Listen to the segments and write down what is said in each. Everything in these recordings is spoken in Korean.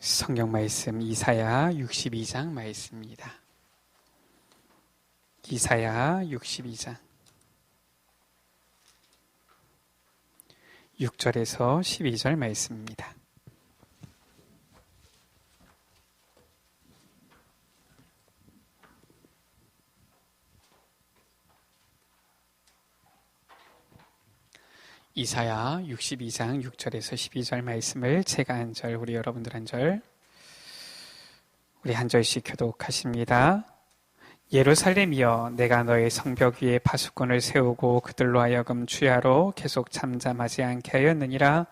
성경 말씀 이사야 62장 말씀입니다. 이사야 62장 6절에서 12절 말씀입니다. 이사야 62장 6절에서 12절 말씀을 제가 한 절, 우리 여러분들 한 절, 우리 한 절씩 교독하십니다. 예루살렘이여, 내가 너의 성벽 위에 파수꾼을 세우고 그들로 하여금 주야로 계속 잠잠하지 않게 하였느니라.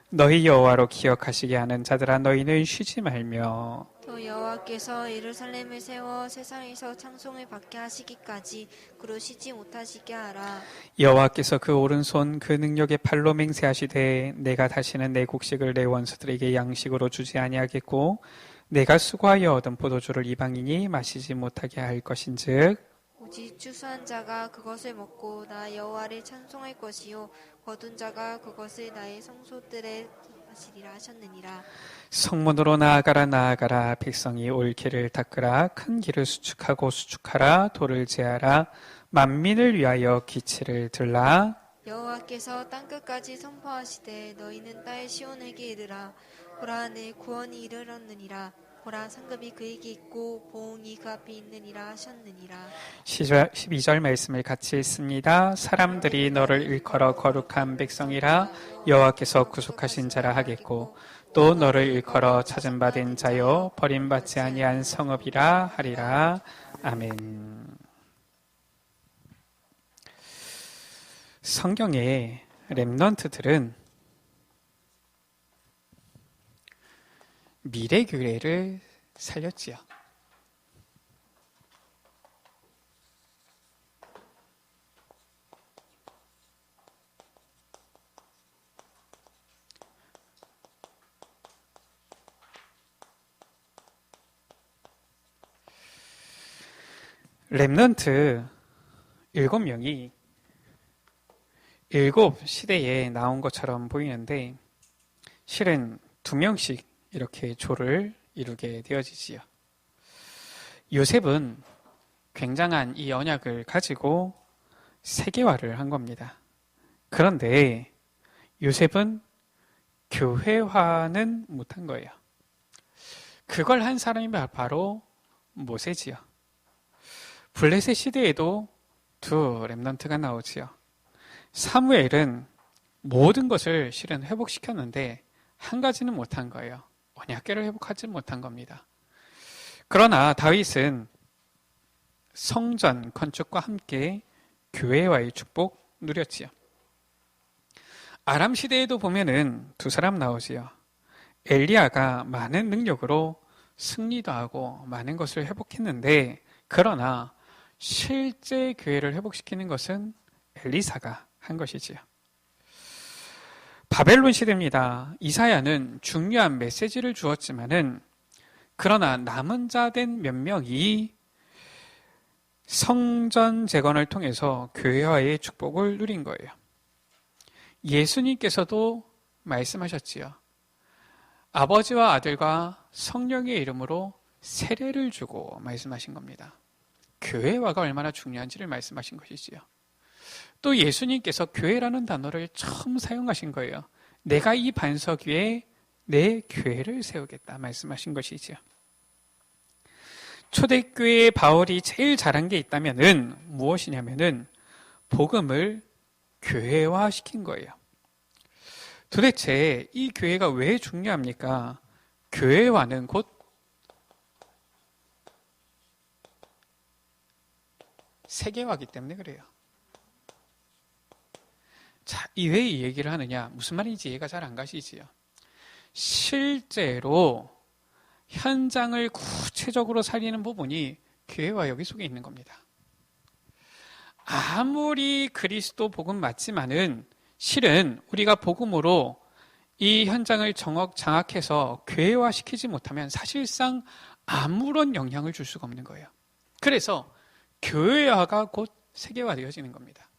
너희 여호와로 기억하시게 하는 자들아, 너희는 쉬지 말며 또 여호와께서 예루살렘을 세워 세상에서 찬송을 받게 하시기까지 그러시지 못하시게 하라. 여호와께서 그 오른손 그 능력의 팔로 맹세하시되 내가 다시는 내 곡식을 내 원수들에게 양식으로 주지 아니하겠고 내가 수고하여 얻은 포도주를 이방인이 마시지 못하게 할 것인즉 오직 추수한 자가 그것을 먹고 나 여호와를 찬송할 것이요 거둔 자가 그것을 나의 성소들에 마시리라 하셨느니라. 성문으로 나아가라 나아가라. 백성이 올 길을 닦으라. 큰 길을 수축하고 수축하라. 돌을 제하라. 만민을 위하여 기치를 들라. 여호와께서 땅끝까지 선포하시되 너희는 딸 시온에게 이르라. 보라, 내 구원이 이르렀느니라. 보라, 상급이 그에게 있고 보응이 그 앞에 있느니라 하셨느니라. 12절 말씀을 같이 읽습니다. 사람들이 너를 일컬어 거룩한 백성이라 여호와께서 구속하신 자라 하겠고 또 너를 일컬어 찾은 바 된 자요 버림받지 아니한 성읍이라 하리라. 아멘. 성경의 렘넌트들은 미래 교회를 살렸지요. 렘넌트 7명이 7시대에 나온 것처럼 보이는데 실은 2명씩 이렇게 조를 이루게 되어지지요. 요셉은 굉장한 이 언약을 가지고 세계화를 한 겁니다. 그런데 요셉은 교회화는 못한 거예요. 그걸 한 사람이 바로 모세지요. 블레셋 시대에도 2 렘넌트가 나오지요. 사무엘은 모든 것을 실은 회복시켰는데 한 가지는 못한 거예요. 언약궤를 회복하지 못한 겁니다. 그러나 다윗은 성전 건축과 함께 교회와의 축복 누렸지요. 아람 시대에도 보면은 2 사람 나오지요. 엘리야가 많은 능력으로 승리도 하고 많은 것을 회복했는데 그러나 실제 교회를 회복시키는 것은 엘리사가 한 것이지요. 바벨론 시대입니다. 이사야는 중요한 메시지를 주었지만은 그러나 남은 자 된 몇 명이 성전 재건을 통해서 교회와의 축복을 누린 거예요. 예수님께서도 말씀하셨지요. 아버지와 아들과 성령의 이름으로 세례를 주고 말씀하신 겁니다. 교회화가 얼마나 중요한지를 말씀하신 것이지요. 또 예수님께서 교회라는 단어를 처음 사용하신 거예요. 내가 이 반석 위에 내 교회를 세우겠다 말씀하신 것이지요. 초대교회의 바울이 제일 잘한 게 있다면은 무엇이냐면은 복음을 교회화시킨 거예요. 도대체 이 교회가 왜 중요합니까? 교회화는 곧 세계화이기 때문에 그래요. 자, 왜 이 얘기를 하느냐? 무슨 말인지 이해가 잘 안 가시지요. 실제로 현장을 구체적으로 살리는 부분이 교회와 여기 속에 있는 겁니다. 아무리 그리스도 복음 맞지만은 실은 우리가 복음으로 이 현장을 장악해서 교회화시키지 못하면 사실상 아무런 영향을 줄 수가 없는 거예요. 그래서 교회화가 곧 세계화되어지는 겁니다.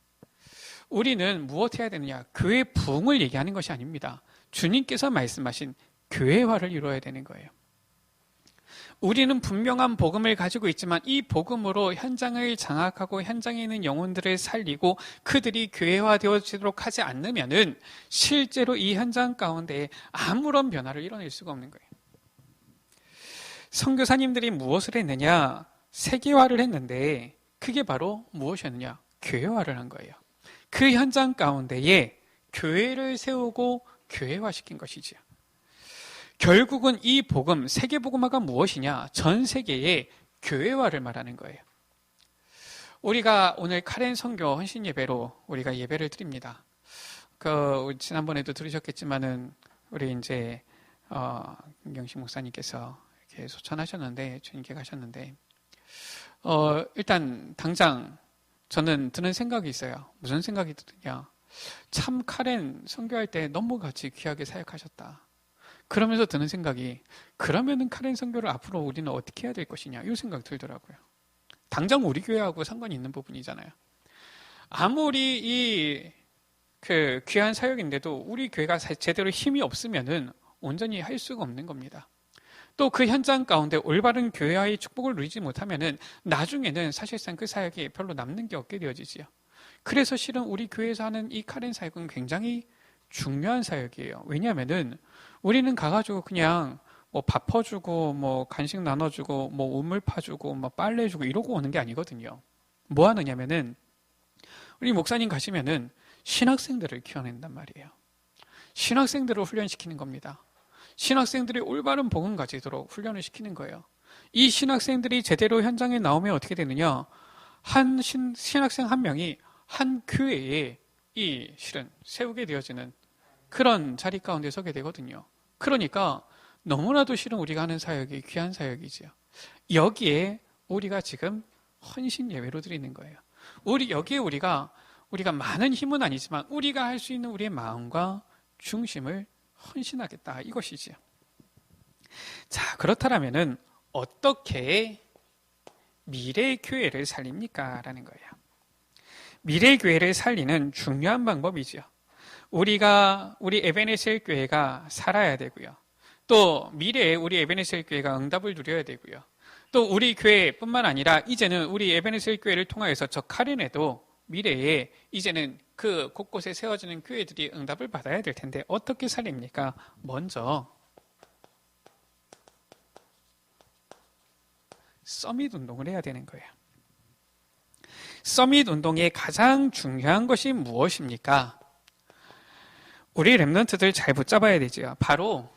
우리는 무엇 해야 되느냐? 교회 부흥을 얘기하는 것이 아닙니다. 주님께서 말씀하신 교회화를 이루어야 되는 거예요. 우리는 분명한 복음을 가지고 있지만 이 복음으로 현장을 장악하고 현장에 있는 영혼들을 살리고 그들이 교회화되어지도록 하지 않으면은 실제로 이 현장 가운데 아무런 변화를 이뤄낼 수가 없는 거예요. 선교사님들이 무엇을 했느냐? 세계화를 했는데 그게 바로 무엇이었느냐? 교회화를 한 거예요. 그 현장 가운데에 교회를 세우고 교회화시킨 것이지요. 결국은 이 복음, 세계복음화가 무엇이냐? 전 세계의 교회화를 말하는 거예요. 우리가 오늘 카렌 선교 헌신 예배로 우리가 예배를 드립니다. 지난번에도 들으셨겠지만은 우리 이제 김경식 목사님께서 이렇게 소천하셨는데 주님께 가셨는데 일단 당장 저는 드는 생각이 있어요. 무슨 생각이 드느냐? 참 카렌 선교할 때 너무 같이 귀하게 사역하셨다. 그러면서 드는 생각이 그러면은 카렌 선교를 앞으로 우리는 어떻게 해야 될 것이냐 이 생각 들더라고요. 당장 우리 교회하고 상관이 있는 부분이잖아요. 아무리 이 귀한 사역인데도 우리 교회가 제대로 힘이 없으면은 온전히 할 수가 없는 겁니다. 또 그 현장 가운데 올바른 교회와의 축복을 누리지 못하면은 나중에는 사실상 그 사역이 별로 남는 게 없게 되어지지요. 그래서 실은 우리 교회에서 하는 이 카렌 사역은 굉장히 중요한 사역이에요. 왜냐하면은 우리는 가가지고 그냥 뭐 밥 퍼주고 뭐 간식 나눠주고 뭐 우물 파주고 뭐 빨래 주고 이러고 오는 게 아니거든요. 뭐 하느냐면은 우리 목사님 가시면은 신학생들을 키워낸단 말이에요. 신학생들을 훈련시키는 겁니다. 신학생들이 올바른 복음 가지도록 훈련을 시키는 거예요. 이 신학생들이 제대로 현장에 나오면 어떻게 되느냐? 한 신학생 한 명이 한 교회에 실은 세우게 되어지는 그런 자리 가운데 서게 되거든요. 그러니까 너무나도 실은 우리가 하는 사역이 귀한 사역이지요. 여기에 우리가 지금 헌신 예배로 드리는 거예요. 여기에 우리가 많은 힘은 아니지만 우리가 할 수 있는 우리의 마음과 중심을 헌신하겠다 이것이지요. 자, 그렇다면은 어떻게 미래의 교회를 살립니까? 라는 거예요. 미래의 교회를 살리는 중요한 방법이죠. 우리 에베네셀 교회가 살아야 되고요. 또 미래에 우리 에베네셀 교회가 응답을 누려야 되고요. 또 우리 교회뿐만 아니라 이제는 우리 에베네셀 교회를 통하여서 저 카렌에도 미래에 이제는 그 곳곳에 세워지는 교회들이 응답을 받아야 될 텐데 어떻게 살립니까? 먼저 서밋 운동을 해야 되는 거예요. 서밋 운동의 가장 중요한 것이 무엇입니까? 우리 랩런트들 잘 붙잡아야 되죠. 바로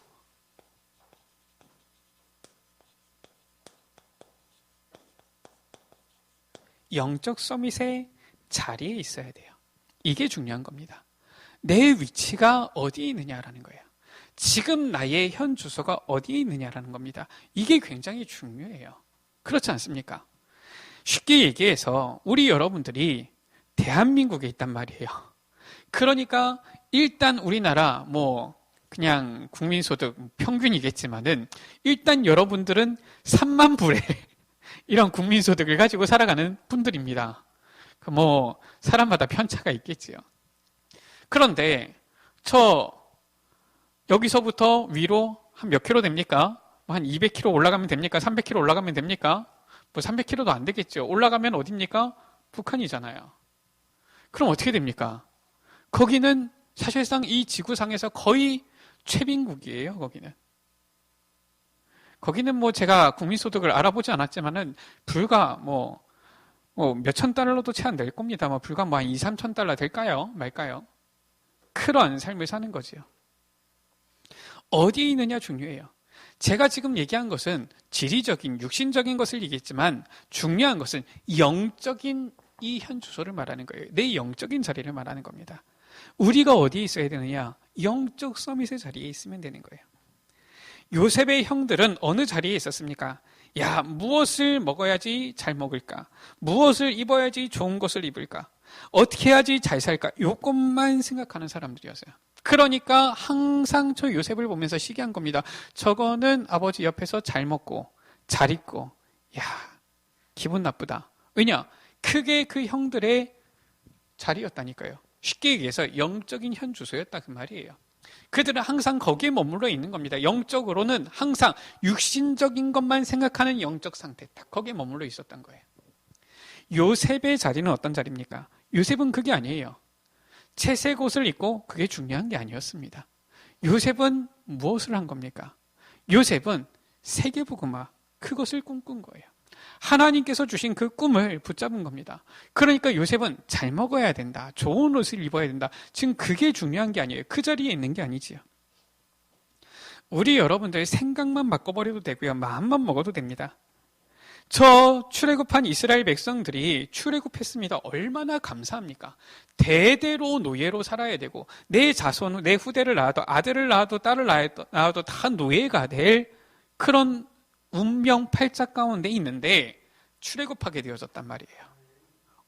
영적 서밋의 자리에 있어야 돼요. 이게 중요한 겁니다. 내 위치가 어디에 있느냐라는 거예요. 지금 나의 현 주소가 어디에 있느냐라는 겁니다. 이게 굉장히 중요해요. 그렇지 않습니까? 쉽게 얘기해서 우리 여러분들이 대한민국에 있단 말이에요. 그러니까 일단 우리나라 그냥 국민소득 평균이겠지만은 일단 여러분들은 3만 불의 이런 국민소득을 가지고 살아가는 분들입니다. 사람마다 편차가 있겠지요. 그런데 여기서부터 위로 한 몇 킬로 됩니까? 한 200km 올라가면 됩니까? 300km 올라가면 됩니까? 300km도 안 되겠죠. 올라가면 어딥니까? 북한이잖아요. 그럼 어떻게 됩니까? 거기는 사실상 이 지구상에서 거의 최빈국이에요, 거기는 제가 국민소득을 알아보지 않았지만은 불과 몇천 달러도 채 안 될 겁니다. 불과 한 2, 3천 달러 될까요? 말까요? 그런 삶을 사는 거지요. 어디에 있느냐 중요해요. 제가 지금 얘기한 것은 지리적인, 육신적인 것을 얘기했지만 중요한 것은 영적인 이 현 주소를 말하는 거예요. 내 영적인 자리를 말하는 겁니다. 우리가 어디에 있어야 되느냐? 영적 서밋의 자리에 있으면 되는 거예요. 요셉의 형들은 어느 자리에 있었습니까? 무엇을 먹어야지 잘 먹을까? 무엇을 입어야지 좋은 것을 입을까? 어떻게 해야지 잘 살까? 요것만 생각하는 사람들이었어요. 그러니까 항상 저 요셉을 보면서 시기한 겁니다. 저거는 아버지 옆에서 잘 먹고 잘 입고 기분 나쁘다. 왜냐? 그게 그 형들의 자리였다니까요. 쉽게 얘기해서 영적인 현 주소였다 그 말이에요. 그들은 항상 거기에 머물러 있는 겁니다. 영적으로는 항상 육신적인 것만 생각하는 영적 상태, 딱 거기에 머물러 있었던 거예요. 요셉의 자리는 어떤 자리입니까? 요셉은 그게 아니에요. 채색 옷을 입고 그게 중요한 게 아니었습니다. 요셉은 무엇을 한 겁니까? 요셉은 세계복음화, 그것을 꿈꾼 거예요. 하나님께서 주신 그 꿈을 붙잡은 겁니다. 그러니까 요셉은 잘 먹어야 된다, 좋은 옷을 입어야 된다. 지금 그게 중요한 게 아니에요. 그 자리에 있는 게 아니지요. 우리 여러분들 생각만 바꿔버려도 되고요, 마음만 먹어도 됩니다. 저 출애굽한 이스라엘 백성들이 출애굽했습니다. 얼마나 감사합니까? 대대로 노예로 살아야 되고, 내 자손, 내 후대를 낳아도, 아들을 낳아도 딸을 낳아도 다 노예가 될 그런 운명 팔자 가운데 있는데 출애굽하게 되어졌단 말이에요.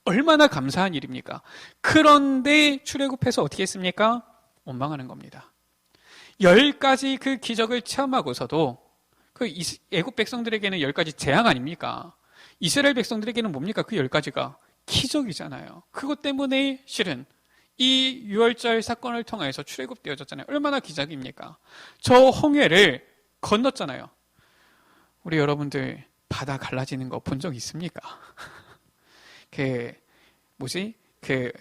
얼마나 감사한 일입니까? 그런데 출애굽해서 어떻게 했습니까? 원망하는 겁니다. 10가지 그 기적을 체험하고서도 그 애국 백성들에게는 10가지 재앙 아닙니까? 이스라엘 백성들에게는 뭡니까? 그 10가지가 기적이잖아요. 그것 때문에 실은 이 유월절 사건을 통해서 출애굽되어졌잖아요. 얼마나 기적입니까? 저 홍해를 건넜잖아요. 우리 여러분들 바다 갈라지는 거 본 적 있습니까? 그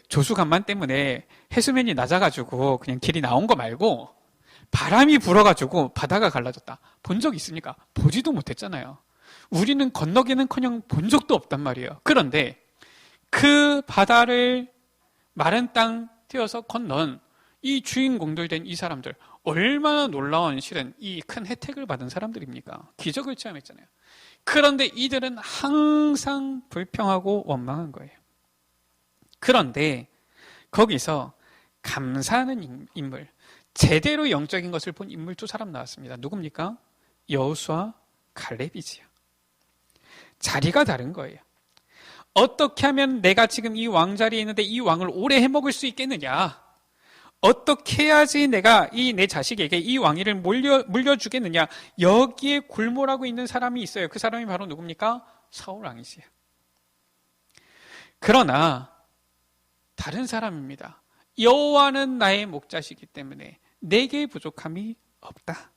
조수간만 때문에 해수면이 낮아가지고 그냥 길이 나온 거 말고 바람이 불어가지고 바다가 갈라졌다. 본 적 있습니까? 보지도 못했잖아요. 우리는 건너기는커녕 본 적도 없단 말이에요. 그런데 그 바다를 마른 땅 띄어서 건넌 이 주인공들 된 이 사람들, 얼마나 놀라운 실은 이 큰 혜택을 받은 사람들입니까? 기적을 체험했잖아요. 그런데 이들은 항상 불평하고 원망한 거예요. 그런데 거기서 감사하는 인물, 제대로 영적인 것을 본 인물 두 사람 나왔습니다. 누굽니까? 여호수아, 갈렙이지요. 자리가 다른 거예요. 어떻게 하면 내가 지금 이 왕자리에 있는데 이 왕을 오래 해먹을 수 있겠느냐? 어떻게 해야지 내가 내 자식에게 이 왕위를 물려주겠느냐? 여기에 골몰하고 있는 사람이 있어요. 그 사람이 바로 누굽니까? 사울 왕이지요. 그러나 다른 사람입니다. 여호와는 나의 목자시기 때문에 내게 부족함이 없다.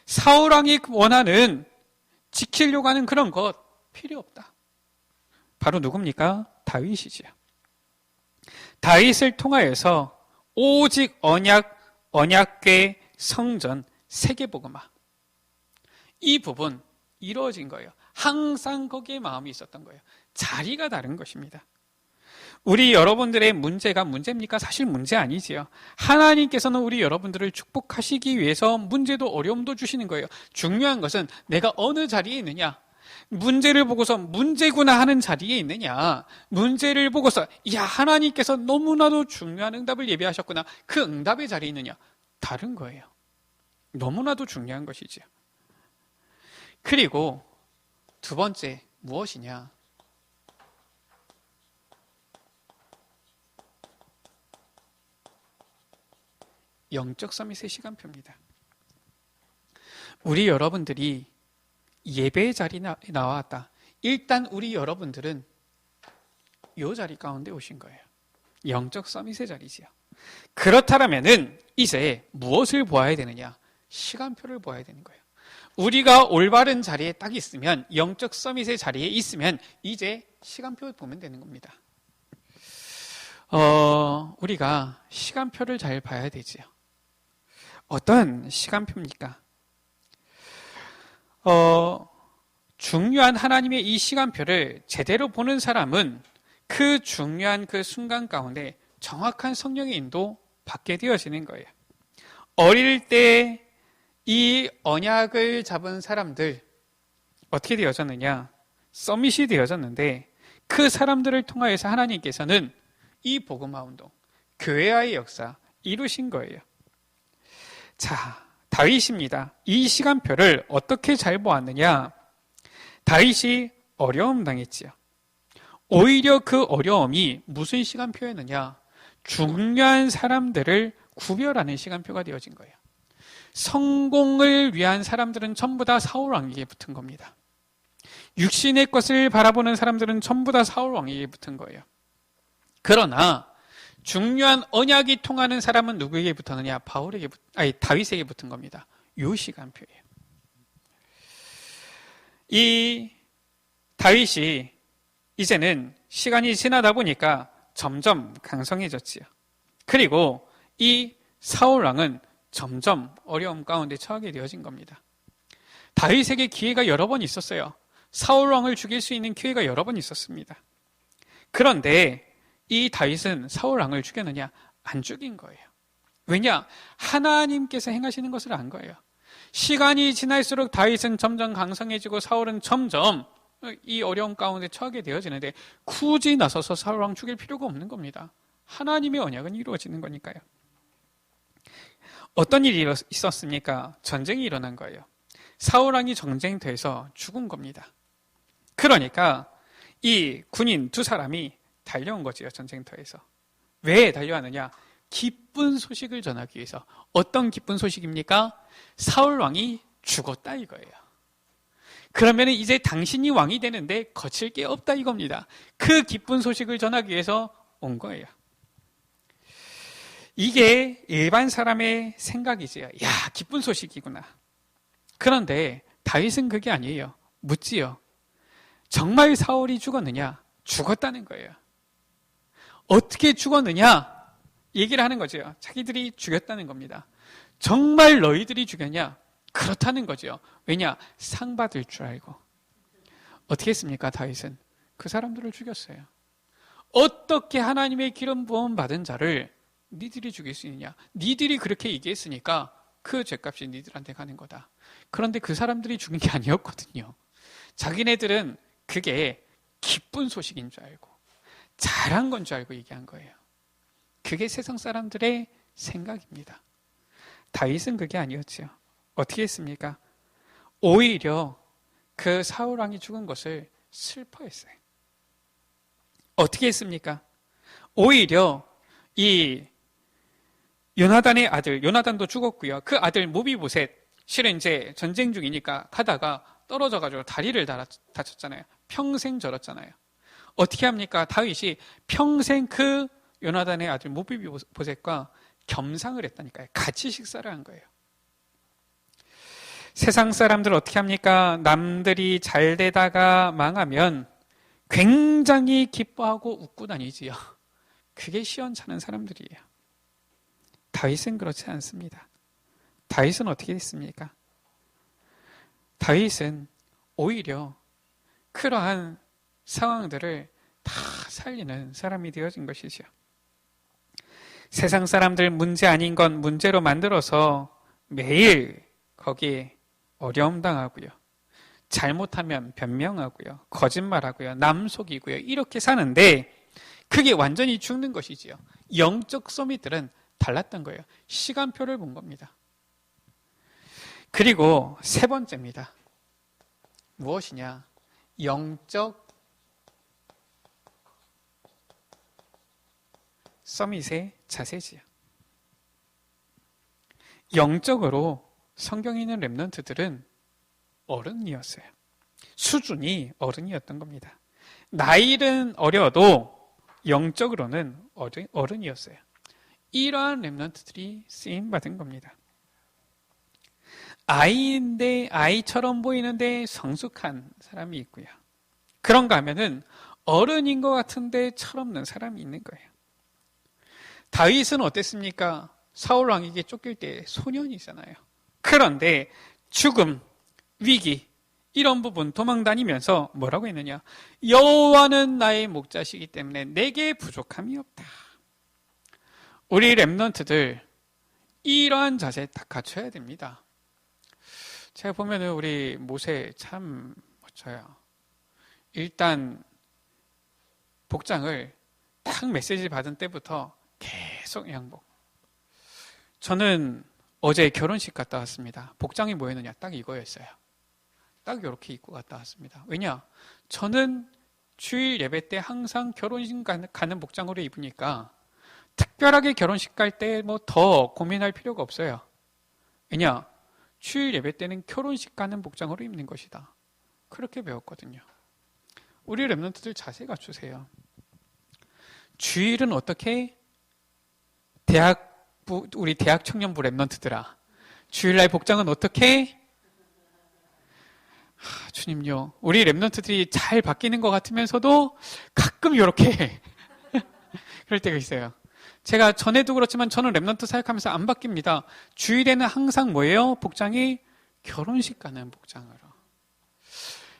사울 왕이 원하는, 지키려고 하는 그런 것 필요 없다. 바로 누굽니까? 다윗이지요. 다윗을 통하여서 오직 언약궤, 성전, 세계복음화, 이 부분 이루어진 거예요. 항상 거기에 마음이 있었던 거예요. 자리가 다른 것입니다. 우리 여러분들의 문제가 문제입니까? 사실 문제 아니지요. 하나님께서는 우리 여러분들을 축복하시기 위해서 문제도 어려움도 주시는 거예요. 중요한 것은 내가 어느 자리에 있느냐, 문제를 보고서 문제구나 하는 자리에 있느냐, 문제를 보고서 야, 하나님께서 너무나도 중요한 응답을 예비하셨구나, 그 응답의 자리에 있느냐, 다른 거예요. 너무나도 중요한 것이지요. 그리고 두 번째 무엇이냐? 영적 서밋의 시간표입니다. 우리 여러분들이 예배의 자리에 나왔다. 일단 우리 여러분들은 이 자리 가운데 오신 거예요. 영적 서밋의 자리지요. 그렇다면은 이제 무엇을 보아야 되느냐? 시간표를 보아야 되는 거예요. 우리가 올바른 자리에 딱 있으면, 영적 서밋의 자리에 있으면 이제 시간표를 보면 되는 겁니다. 우리가 시간표를 잘 봐야 되지요. 어떤 시간표입니까? 중요한 하나님의 이 시간표를 제대로 보는 사람은 그 중요한 그 순간 가운데 정확한 성령의 인도 받게 되어지는 거예요. 어릴 때 이 언약을 잡은 사람들 어떻게 되어졌느냐? 서밋이 되어졌는데 그 사람들을 통하여서 하나님께서는 이 복음화 운동, 교회화의 역사 이루신 거예요. 자, 다윗입니다. 이 시간표를 어떻게 잘 보았느냐? 다윗이 어려움 당했지요. 오히려 그 어려움이 무슨 시간표였느냐? 중요한 사람들을 구별하는 시간표가 되어진 거예요. 성공을 위한 사람들은 전부 다 사울 왕에게 붙은 겁니다. 육신의 것을 바라보는 사람들은 전부 다 사울 왕에게 붙은 거예요. 그러나 중요한 언약이 통하는 사람은 누구에게 붙었느냐? 다윗에게 붙은 겁니다. 요 시간표예요. 이 다윗이 이제는 시간이 지나다 보니까 점점 강성해졌지요. 그리고 이 사울 왕은 점점 어려움 가운데 처하게 되어진 겁니다. 다윗에게 기회가 여러 번 있었어요. 사울 왕을 죽일 수 있는 기회가 여러 번 있었습니다. 그런데 이 다윗은 사울 왕을 죽였느냐? 안 죽인 거예요. 왜냐? 하나님께서 행하시는 것을 안 거예요. 시간이 지날수록 다윗은 점점 강성해지고 사울은 점점 이 어려움 가운데 처하게 되어지는데 굳이 나서서 사울 왕 죽일 필요가 없는 겁니다. 하나님의 언약은 이루어지는 거니까요. 어떤 일이 있었습니까? 전쟁이 일어난 거예요. 사울 왕이 전쟁터에서 죽은 겁니다. 그러니까 이 군인 두 사람이 달려온 거지요, 전쟁터에서. 왜 달려왔느냐? 기쁜 소식을 전하기 위해서. 어떤 기쁜 소식입니까? 사울 왕이 죽었다 이거예요. 그러면 이제 당신이 왕이 되는데 거칠 게 없다 이겁니다. 그 기쁜 소식을 전하기 위해서 온 거예요. 이게 일반 사람의 생각이지요. 야, 기쁜 소식이구나. 그런데 다윗은 그게 아니에요. 묻지요. 정말 사울이 죽었느냐? 죽었다는 거예요. 어떻게 죽었느냐? 얘기를 하는 거죠. 자기들이 죽였다는 겁니다. 정말 너희들이 죽였냐? 그렇다는 거죠. 왜냐? 상 받을 줄 알고. 어떻게 했습니까? 다윗은 그 사람들을 죽였어요. 어떻게 하나님의 기름 부음 받은 자를 니들이 죽일 수 있느냐? 니들이 그렇게 얘기했으니까 그 죄값이 니들한테 가는 거다. 그런데 그 사람들이 죽은 게 아니었거든요. 자기네들은 그게 기쁜 소식인 줄 알고 잘한 건 줄 알고 얘기한 거예요. 그게 세상 사람들의 생각입니다. 다윗은 그게 아니었지요. 어떻게 했습니까? 오히려 그 사울 왕이 죽은 것을 슬퍼했어요. 어떻게 했습니까? 오히려 이 요나단의 아들, 요나단도 죽었고요. 그 아들 모비보셋, 실은 이제 전쟁 중이니까 가다가 떨어져가지고 다리를 다쳤잖아요. 평생 절었잖아요. 어떻게 합니까? 다윗이 평생 그 요나단의 아들 모비보셋과 겸상을 했다니까요. 같이 식사를 한 거예요. 세상 사람들 어떻게 합니까? 남들이 잘 되다가 망하면 굉장히 기뻐하고 웃고 다니지요. 그게 시원찮은 사람들이에요. 다윗은 그렇지 않습니다. 다윗은 어떻게 됐습니까? 다윗은 오히려 그러한 상황들을 다 살리는 사람이 되어진 것이죠. 세상 사람들 문제 아닌 건 문제로 만들어서 매일 거기에 어려움 당하고요. 잘못하면 변명하고요. 거짓말하고요. 남 속이고요. 이렇게 사는데 그게 완전히 죽는 것이지요. 영적 서밋들은 달랐던 거예요. 시간표를 본 겁니다. 그리고 세 번째입니다. 무엇이냐? 영적 서밋의 자세지요. 영적으로 성경에 있는 렘넌트들은 어른이었어요. 수준이 어른이었던 겁니다. 나이는 어려도 영적으로는 어른이었어요. 이러한 렘넌트들이 쓰임받은 겁니다. 아이인데 아이처럼 보이는데 성숙한 사람이 있고요. 그런가 하면은 어른인 것 같은데 철없는 사람이 있는 거예요. 다윗은 어땠습니까? 사울 왕에게 쫓길 때 소년이잖아요. 그런데 죽음, 위기 이런 부분 도망 다니면서 뭐라고 했느냐? 여호와는 나의 목자시기 때문에 내게 부족함이 없다. 우리 렘넌트들 이러한 자세 딱 갖춰야 됩니다. 제가 보면은 우리 모세 참 멋져요. 일단 복장을 딱 메시지 받은 때부터 계속 양복. 저는 어제 결혼식 갔다 왔습니다. 복장이 뭐였느냐? 딱 이거였어요. 딱 이렇게 입고 갔다 왔습니다. 왜냐? 저는 주일 예배 때 항상 결혼식 가는 복장으로 입으니까 특별하게 결혼식 갈 때 뭐 더 고민할 필요가 없어요. 왜냐? 주일 예배 때는 결혼식 가는 복장으로 입는 것이다. 그렇게 배웠거든요. 우리 렘넌트들 자세 갖추세요. 주일은 어떻게? 우리 대학 청년부 랩런트들아, 주일날 복장은 어떻게? 주님요, 우리 랩런트들이 잘 바뀌는 것 같으면서도 가끔 이렇게 그럴 때가 있어요. 제가 전에도 그렇지만 저는 랩런트 사역하면서 안 바뀝니다. 주일에는 항상 뭐예요? 복장이 결혼식 가는 복장으로.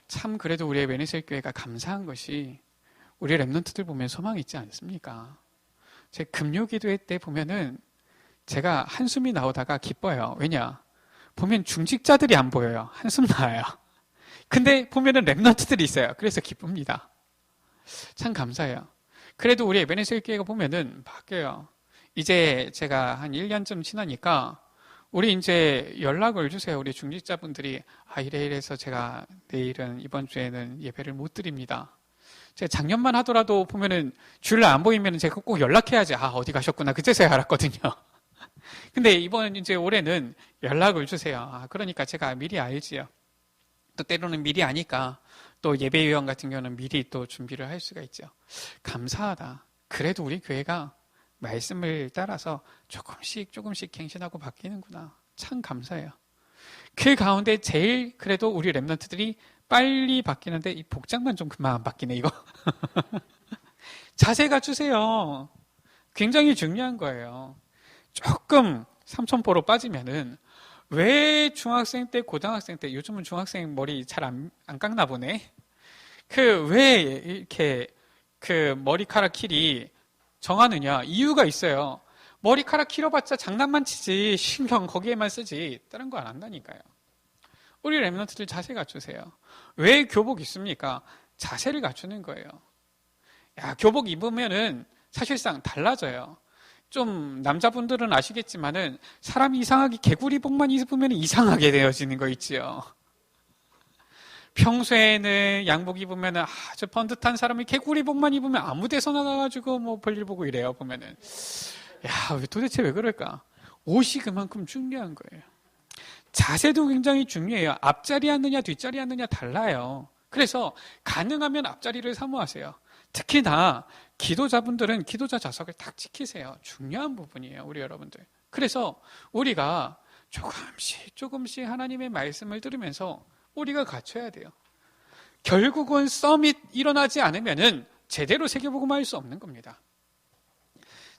참 그래도 우리의 베네수엘 교회가 감사한 것이 우리 랩런트들 보면 소망이 있지 않습니까? 제 금요 기도회 때 보면은 제가 한숨이 나오다가 기뻐요. 왜냐? 보면 중직자들이 안 보여요. 한숨 나와요. 근데 보면은 랩런트들이 있어요. 그래서 기쁩니다. 참 감사해요. 그래도 우리 에베네셀 교회가 보면은 바뀌어요. 이제 제가 한 1년쯤 지나니까 우리 이제 연락을 주세요. 우리 중직자분들이 이래서 제가 내일은 이번 주에는 예배를 못 드립니다. 제가 작년만 하더라도 보면은 주일날 안 보이면 제가 꼭 연락해야지. 어디 가셨구나. 그제서야 알았거든요. 근데 이번 이제 올해는 연락을 주세요. 그러니까 제가 미리 알지요. 또 때로는 미리 아니까 또 예배위원 같은 경우는 미리 또 준비를 할 수가 있죠. 감사하다. 그래도 우리 교회가 말씀을 따라서 조금씩 갱신하고 바뀌는구나. 참 감사해요. 그 가운데 제일 그래도 우리 랩런트들이 빨리 바뀌는데 이 복장만 좀 그만 안 바뀌네 이거. 자세 갖추세요. 굉장히 중요한 거예요. 조금 삼천포로 빠지면은 왜 중학생 때, 고등학생 때, 요즘은 중학생 머리 잘 안 깎나 보네. 왜 이렇게 머리카락 길이 정하느냐? 이유가 있어요. 머리카락 길어봤자 장난만 치지, 신경 거기에만 쓰지, 다른 거 안 한다니까요. 우리 랩런트들 자세 갖추세요. 왜 교복 입습니까? 자세를 갖추는 거예요. 교복 입으면은 사실상 달라져요. 좀 남자분들은 아시겠지만은 사람이 이상하게 개구리복만 입으면 이상하게 되어지는 거 있지요. 평소에는 양복 입으면 아주 번듯한 사람이 개구리복만 입으면 아무 데서나 나가지고 뭐 볼일 보고 이래요. 보면은 도대체 왜 그럴까? 옷이 그만큼 중요한 거예요. 자세도 굉장히 중요해요. 앞자리 앉느냐 뒷자리 앉느냐 달라요. 그래서 가능하면 앞자리를 사모하세요. 특히나 기도자분들은 기도자 좌석을 딱 지키세요. 중요한 부분이에요, 우리 여러분들. 그래서 우리가 조금씩 하나님의 말씀을 들으면서 우리가 갖춰야 돼요. 결국은 서밋 일어나지 않으면은 제대로 세계복음화 할 수 없는 겁니다.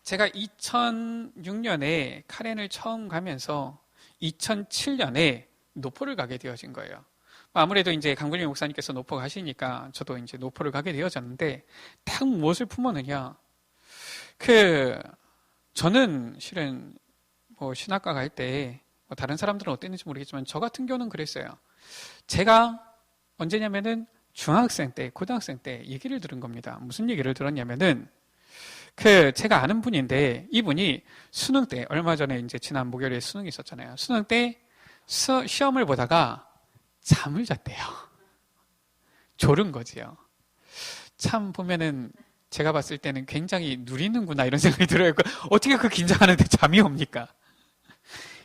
제가 2006년에 카렌을 처음 가면서 2007년에 노포를 가게 되어진 거예요. 아무래도 이제 강군림 목사님께서 노포 가시니까 저도 이제 노포를 가게 되어졌는데 딱 무엇을 품었느냐? 저는 실은 뭐 신학과 갈 때 다른 사람들은 어땠는지 모르겠지만 저 같은 경우는 그랬어요. 제가 언제냐면은 중학생 때, 고등학생 때 얘기를 들은 겁니다. 무슨 얘기를 들었냐면은 제가 아는 분인데 이분이 수능 때 얼마 전에 이제 지난 목요일에 수능이 있었잖아요. 수능 때 시험을 보다가 잠을 잤대요. 졸은 거지요. 참 보면은 제가 봤을 때는 굉장히 누리는구나 이런 생각이 들어요. 어떻게 긴장하는데 잠이 옵니까?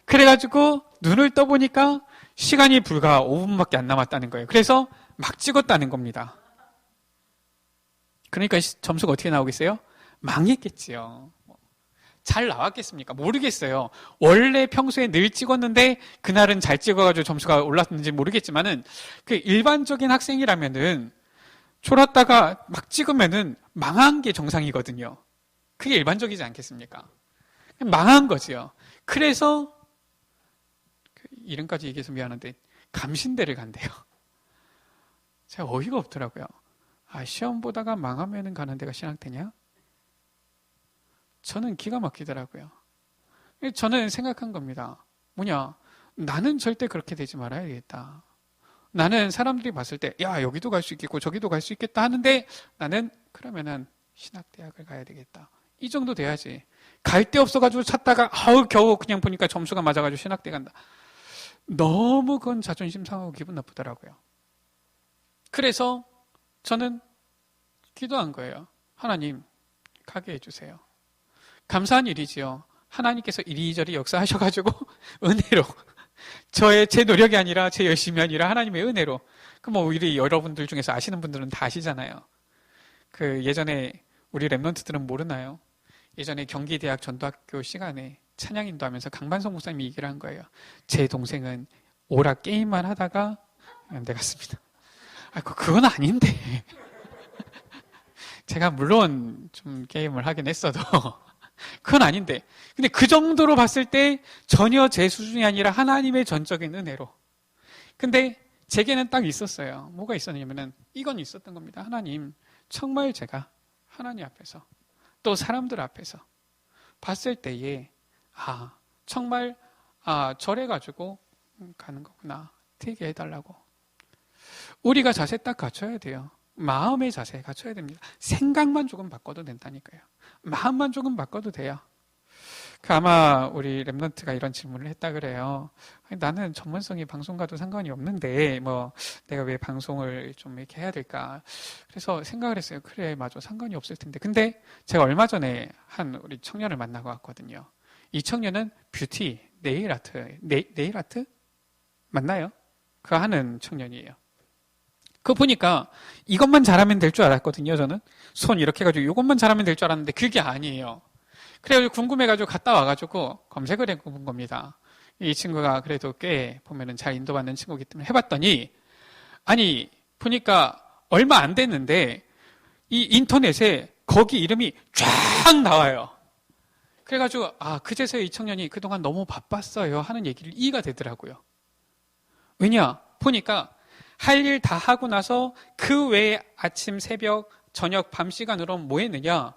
그래가지고 눈을 떠보니까 시간이 불과 5분밖에 안 남았다는 거예요. 그래서 막 찍었다는 겁니다. 그러니까 점수가 어떻게 나오겠어요? 망했겠지요. 잘 나왔겠습니까? 모르겠어요. 원래 평소에 늘 찍었는데 그날은 잘 찍어가지고 점수가 올랐는지 모르겠지만은 일반적인 학생이라면은 졸았다가 막 찍으면은 망한 게 정상이거든요. 그게 일반적이지 않겠습니까? 망한 거지요. 그래서 이름까지 얘기해서 미안한데 감신대를 간대요. 제가 어이가 없더라고요. 시험 보다가 망하면은 가는 데가 신학대냐? 저는 기가 막히더라고요. 저는 생각한 겁니다. 나는 절대 그렇게 되지 말아야겠다. 나는 사람들이 봤을 때 여기도 갈 수 있겠고 저기도 갈 수 있겠다 하는데 나는 그러면은 신학대학을 가야 되겠다. 이 정도 돼야지. 갈 데 없어가지고 찾다가 겨우 그냥 보니까 점수가 맞아가지고 신학대 간다. 너무 그건 자존심 상하고 기분 나쁘더라고요. 그래서 저는 기도한 거예요. 하나님 가게 해주세요. 감사한 일이지요. 하나님께서 이리저리 역사하셔가지고 은혜로 제 노력이 아니라 제 열심이 아니라 하나님의 은혜로 우리 여러분들 중에서 아시는 분들은 다 아시잖아요. 예전에 우리 랩런트들은 모르나요? 예전에 경기대학 전도학교 시간에 찬양 인도하면서 강반성 목사님이 얘기를 한 거예요. 제 동생은 오락 게임만 하다가 연대 갔습니다. 그건 아닌데. 제가 물론 좀 게임을 하긴 했어도 그건 아닌데. 근데 그 정도로 봤을 때 전혀 제 수준이 아니라 하나님의 전적인 은혜로. 근데 제게는 딱 있었어요. 뭐가 있었냐면은 이건 있었던 겁니다. 하나님, 정말 제가 하나님 앞에서 또 사람들 앞에서 봤을 때에 정말 저래가지고 가는 거구나. 되게 해달라고. 우리가 자세 딱 갖춰야 돼요. 마음의 자세 갖춰야 됩니다. 생각만 조금 바꿔도 된다니까요. 마음만 조금 바꿔도 돼요. 아마 우리 랩런트가 이런 질문을 했다 그래요. 나는 전문성이 방송과도 상관이 없는데 내가 왜 방송을 좀 이렇게 해야 될까? 그래서 생각을 했어요. 그래, 맞아, 상관이 없을 텐데. 근데 제가 얼마 전에 한 우리 청년을 만나고 왔거든요. 이 청년은 뷰티, 네일 아트 맞나요? 그거 하는 청년이에요. 그거 보니까 이것만 잘하면 될 줄 알았거든요. 저는 손 이렇게 해가지고 이것만 잘하면 될 줄 알았는데 그게 아니에요. 그래가지고 궁금해가지고 갔다 와가지고 검색을 해본 겁니다. 이 친구가 그래도 꽤 보면은 잘 인도받는 친구이기 때문에 해봤더니 보니까 얼마 안 됐는데 이 인터넷에 거기 이름이 쫙 나와요. 그래가지고 그제서야 이 청년이 그동안 너무 바빴어요 하는 얘기를 이해가 되더라고요. 왜냐? 보니까 할 일 다 하고 나서 그 외에 아침, 새벽, 저녁, 밤 시간으로 뭐 했느냐?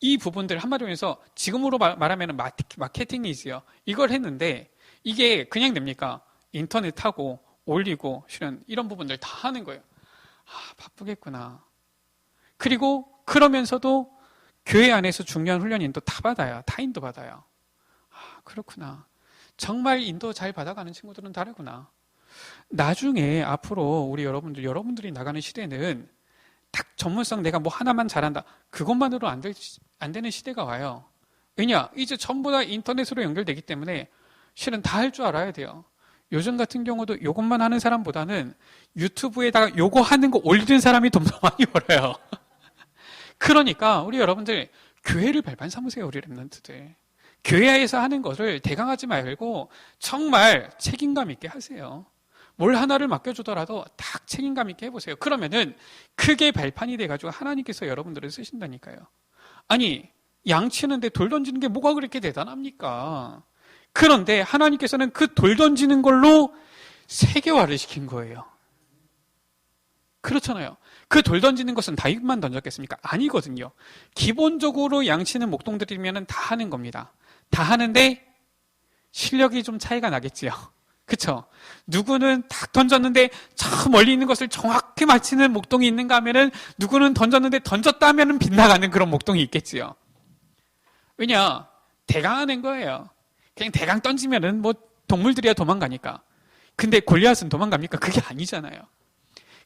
이 부분들 한마디로 해서 지금으로 말하면 마케팅이지요. 이걸 했는데 이게 그냥 됩니까? 인터넷 하고 올리고 실은 이런 부분들 다 하는 거예요. 바쁘겠구나. 그리고 그러면서도 교회 안에서 중요한 훈련 인도 다 받아요. 다 인도 받아요. 그렇구나. 정말 인도 잘 받아가는 친구들은 다르구나. 나중에 앞으로 우리 여러분들이 나가는 시대는 딱 전문성 내가 뭐 하나만 잘한다. 그것만으로 안 되는 시대가 와요. 왜냐? 이제 전부 다 인터넷으로 연결되기 때문에 실은 다 할 줄 알아야 돼요. 요즘 같은 경우도 이것만 하는 사람보다는 유튜브에다가 요거 하는 거 올리는 사람이 돈 더 많이 벌어요. 그러니까 우리 여러분들 교회를 발판 삼으세요. 우리 랩런트들. 교회에서 하는 것을 대강하지 말고 정말 책임감 있게 하세요. 뭘 하나를 맡겨주더라도 딱 책임감 있게 해보세요. 그러면은 크게 발판이 돼가지고 하나님께서 여러분들을 쓰신다니까요. 양 치는데 돌 던지는 게 뭐가 그렇게 대단합니까? 그런데 하나님께서는 그 돌 던지는 걸로 세계화를 시킨 거예요. 그렇잖아요. 그 돌 던지는 것은 다윗만 던졌겠습니까? 아니거든요. 기본적으로 양치는 목동들이면 다 하는 겁니다. 다 하는데 실력이 좀 차이가 나겠지요. 그쵸? 누구는 딱 던졌는데 저 멀리 있는 것을 정확히 맞히는 목동이 있는가 하면은 누구는 던졌는데 던졌다 하면은 빗나가는 그런 목동이 있겠지요. 왜냐? 대강 하는 거예요. 그냥 대강 던지면은 동물들이야 도망가니까. 근데 골리앗은 도망갑니까? 그게 아니잖아요.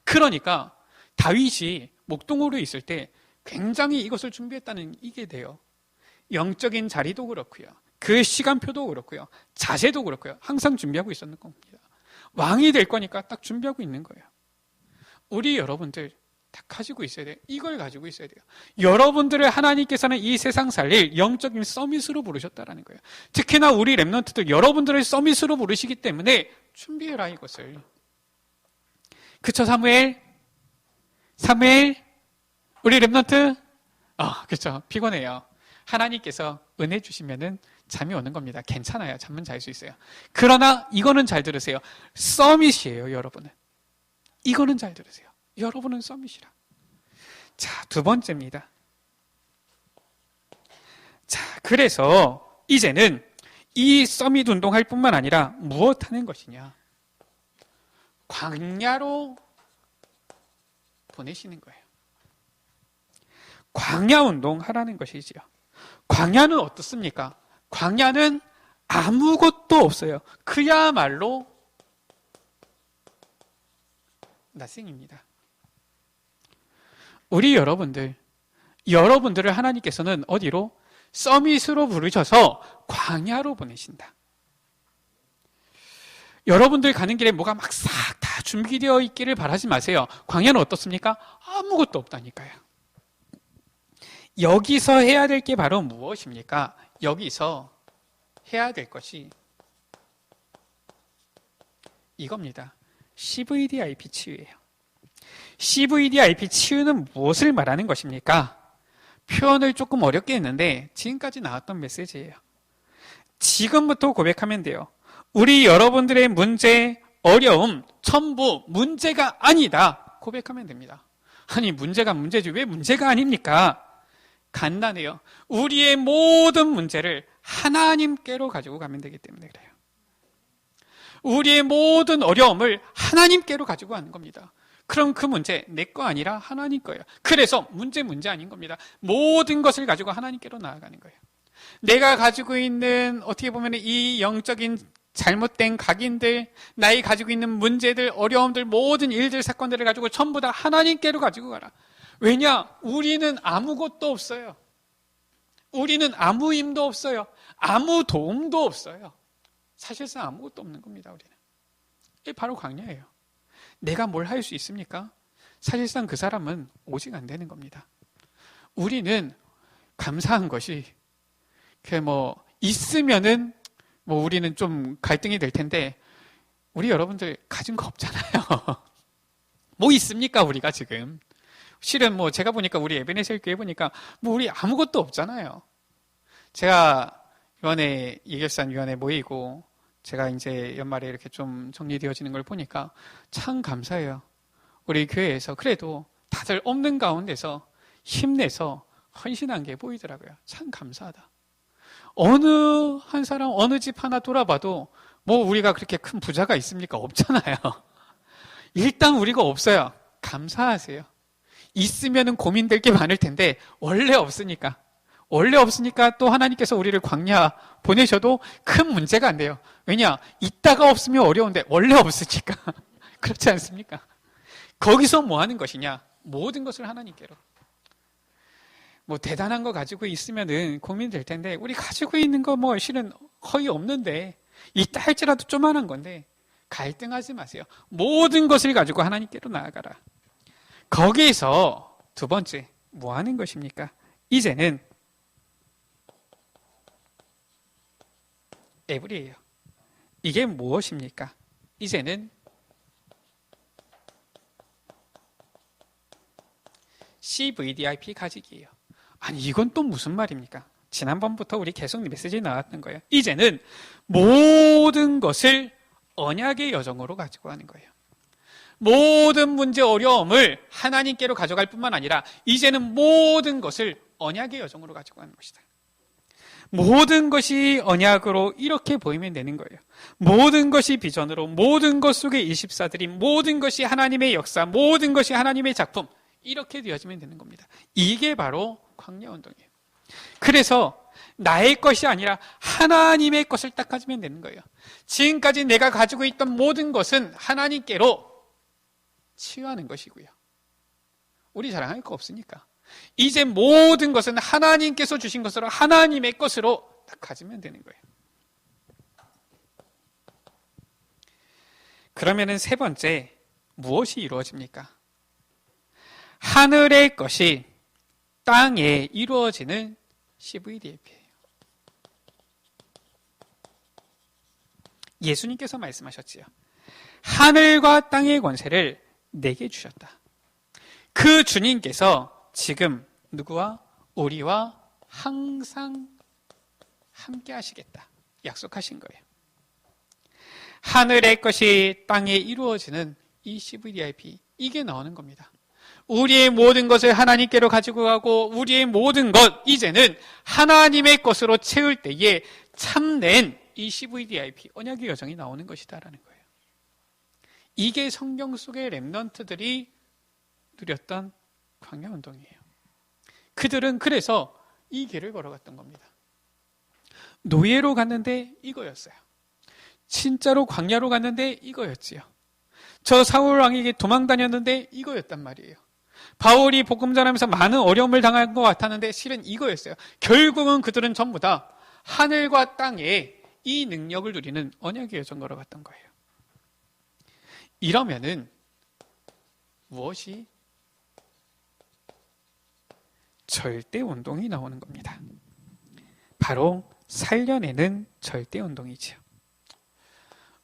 그러니까 다윗이 목동으로 있을 때 굉장히 이것을 준비했다는 이게 돼요. 영적인 자리도 그렇고요. 그 시간표도 그렇고요. 자세도 그렇고요. 항상 준비하고 있었는 겁니다. 왕이 될 거니까 딱 준비하고 있는 거예요. 우리 여러분들 다 가지고 있어야 돼요. 이걸 가지고 있어야 돼요. 여러분들을 하나님께서는 이 세상 살릴 영적인 서밋으로 부르셨다라는 거예요. 특히나 우리 랩런트들 여러분들을 서밋으로 부르시기 때문에 준비해라 이것을. 그쵸 사무엘? 우리 랩런트? 그쵸. 피곤해요. 하나님께서 은혜 주시면은 잠이 오는 겁니다. 괜찮아요. 잠은 잘 수 있어요. 그러나 이거는 잘 들으세요. 서밋이에요, 여러분은. 이거는 잘 들으세요. 여러분은 서밋이라. 자, 두 번째입니다. 자, 그래서 이제는 이 서밋 운동할 뿐만 아니라 무엇 하는 것이냐? 광야로 보내시는 거예요. 광야 운동 하라는 것이지요. 광야는 어떻습니까? 광야는 아무것도 없어요. 그야말로 nothing입니다. 우리 여러분들을 하나님께서는 어디로? 서밋으로 부르셔서 광야로 보내신다. 여러분들 가는 길에 뭐가 막 싹 다 준비되어 있기를 바라지 마세요. 광야는 어떻습니까? 아무것도 없다니까요. 여기서 해야 될 게 바로 무엇입니까? 여기서 해야 될 것이 이겁니다. CVDIP 치유예요. CVDIP 치유는 무엇을 말하는 것입니까? 표현을 조금 어렵게 했는데 지금까지 나왔던 메시지예요. 지금부터 고백하면 돼요. 우리 여러분들의 문제, 어려움, 전부 문제가 아니다. 고백하면 됩니다. 아니, 문제가 문제지 왜 문제가 아닙니까? 간단해요. 우리의 모든 문제를 하나님께로 가지고 가면 되기 때문에 그래요. 우리의 모든 어려움을 하나님께로 가지고 가는 겁니다. 그럼 그 문제 내 거 아니라 하나님 거예요. 그래서 문제 아닌 겁니다. 모든 것을 가지고 하나님께로 나아가는 거예요. 내가 가지고 있는 어떻게 보면 이 영적인 잘못된 각인들, 나이 가지고 있는 문제들, 어려움들, 모든 일들, 사건들을 가지고 전부 다 하나님께로 가지고 가라. 왜냐? 우리는 아무것도 없어요. 우리는 아무 힘도 없어요. 아무 도움도 없어요. 사실상 아무것도 없는 겁니다. 우리는. 이게 바로 광야예요. 내가 뭘 할 수 있습니까? 사실상 그 사람은 오직 안 되는 겁니다. 우리는 감사한 것이 있으면은 우리는 좀 갈등이 될 텐데 우리 여러분들 가진 거 없잖아요. 뭐 있습니까 우리가 지금? 실은 제가 보니까 우리 에베네셀 교회 보니까 우리 아무것도 없잖아요. 제가 이번에 이결산위원회 모이고 제가 이제 연말에 이렇게 좀 정리되어지는 걸 보니까 참 감사해요. 우리 교회에서 그래도 다들 없는 가운데서 힘내서 헌신한 게 보이더라고요. 참 감사하다. 어느 한 사람, 어느 집 하나 돌아봐도 우리가 그렇게 큰 부자가 있습니까? 없잖아요. 일단 우리가 없어요. 감사하세요. 있으면은 고민될 게 많을 텐데 원래 없으니까 또 하나님께서 우리를 광야 보내셔도 큰 문제가 안 돼요. 왜냐? 있다가 없으면 어려운데 원래 없으니까. 그렇지 않습니까? 거기서 뭐 하는 것이냐? 모든 것을 하나님께로. 대단한 거 가지고 있으면은 고민될 텐데 우리 가지고 있는 거 실은 거의 없는데 있다 할지라도 조만한 건데 갈등하지 마세요. 모든 것을 가지고 하나님께로 나아가라. 거기에서 두 번째 뭐 하는 것입니까? 이제는 에브리예요. 이게 무엇입니까? 이제는 CVDIP 가지기예요. 아니 이건 또 무슨 말입니까? 지난번부터 우리 계속 메시지 나왔던 거예요. 이제는 모든 것을 언약의 여정으로 가지고 가는 거예요. 모든 문제 어려움을 하나님께로 가져갈 뿐만 아니라 이제는 모든 것을 언약의 여정으로 가지고 가는 것이다. 모든 것이 언약으로 이렇게 보이면 되는 거예요. 모든 것이 비전으로, 모든 것 속에 24들이, 모든 것이 하나님의 역사, 모든 것이 하나님의 작품, 이렇게 되어지면 되는 겁니다. 이게 바로 광야운동이에요. 그래서 나의 것이 아니라 하나님의 것을 딱 가지면 되는 거예요. 지금까지 내가 가지고 있던 모든 것은 하나님께로 치유하는 것이고요. 우리 자랑할 거 없으니까. 이제 모든 것은 하나님께서 주신 것으로 하나님의 것으로 딱 가지면 되는 거예요. 그러면은 세 번째, 무엇이 이루어집니까? 하늘의 것이 땅에 이루어지는 CVDIP예요. 예수님께서 말씀하셨지요. 하늘과 땅의 권세를 내게 주셨다. 그 주님께서 지금 누구와? 우리와 항상 함께 하시겠다. 약속하신 거예요. 하늘의 것이 땅에 이루어지는 이 CVDIP, 이게 나오는 겁니다. 우리의 모든 것을 하나님께로 가지고 가고 우리의 모든 것 이제는 하나님의 것으로 채울 때에 참된 이 CVDIP 언약의 여정이 나오는 것이다라는 거예요. 이게 성경 속의 렘넌트들이 누렸던 광야운동이에요. 그들은 그래서 이 길을 걸어갔던 겁니다. 노예로 갔는데 이거였어요. 진짜로 광야로 갔는데 이거였지요. 저 사울 왕에게 도망 다녔는데 이거였단 말이에요. 바울이 복음 전하면서 많은 어려움을 당한 것 같았는데 실은 이거였어요. 결국은 그들은 전부 다 하늘과 땅에 이 능력을 누리는 언약의 여정 걸어갔던 거예요. 이러면은 무엇이 절대운동이 나오는 겁니다. 바로 살려내는 절대운동이지요.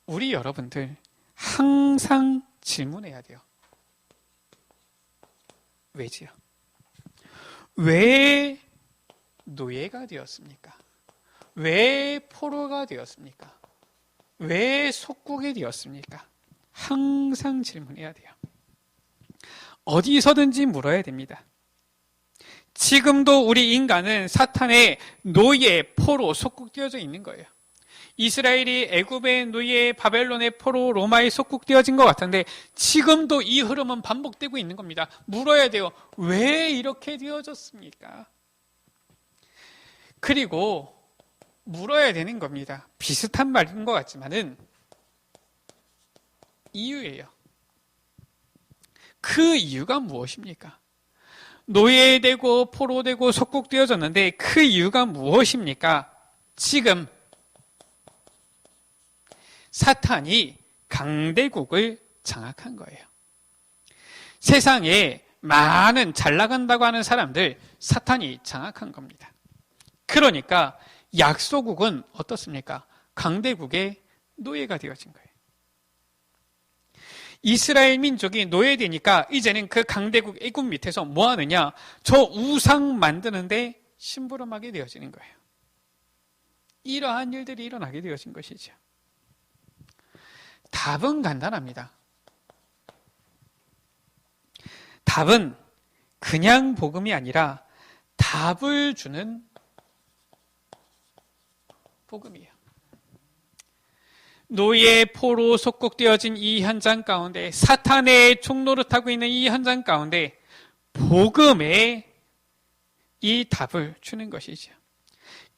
우리 여러분들 항상 질문해야 돼요. 왜지요? 왜 노예가 되었습니까? 왜 포로가 되었습니까? 왜 속국이 되었습니까? 항상 질문해야 돼요. 어디서든지 물어야 됩니다. 지금도 우리 인간은 사탄의 노예, 포로, 속국되어져 있는 거예요. 이스라엘이 애굽의 노예, 바벨론의 포로, 로마에 속국되어진 것 같은데 지금도 이 흐름은 반복되고 있는 겁니다. 물어야 돼요. 왜 이렇게 되어졌습니까? 그리고 물어야 되는 겁니다. 비슷한 말인 것 같지만은 이유예요. 그 이유가 무엇입니까? 노예되고 포로되고 속국되어졌는데 그 이유가 무엇입니까? 지금 사탄이 강대국을 장악한 거예요. 세상에 많은 잘 나간다고 하는 사람들 사탄이 장악한 겁니다. 그러니까 약소국은 어떻습니까? 강대국의 노예가 되어진 거예요. 이스라엘 민족이 노예되니까 이제는 그 강대국 애굽 밑에서 뭐 하느냐? 저 우상 만드는데 심부름하게 되어지는 거예요. 이러한 일들이 일어나게 되어진 것이죠. 답은 간단합니다. 답은 그냥 복음이 아니라 답을 주는 복음이에요. 노예, 포로, 속국되어진 이 현장 가운데, 사탄의 종노릇하고 있는 이 현장 가운데 복음의 이 답을 주는 것이죠.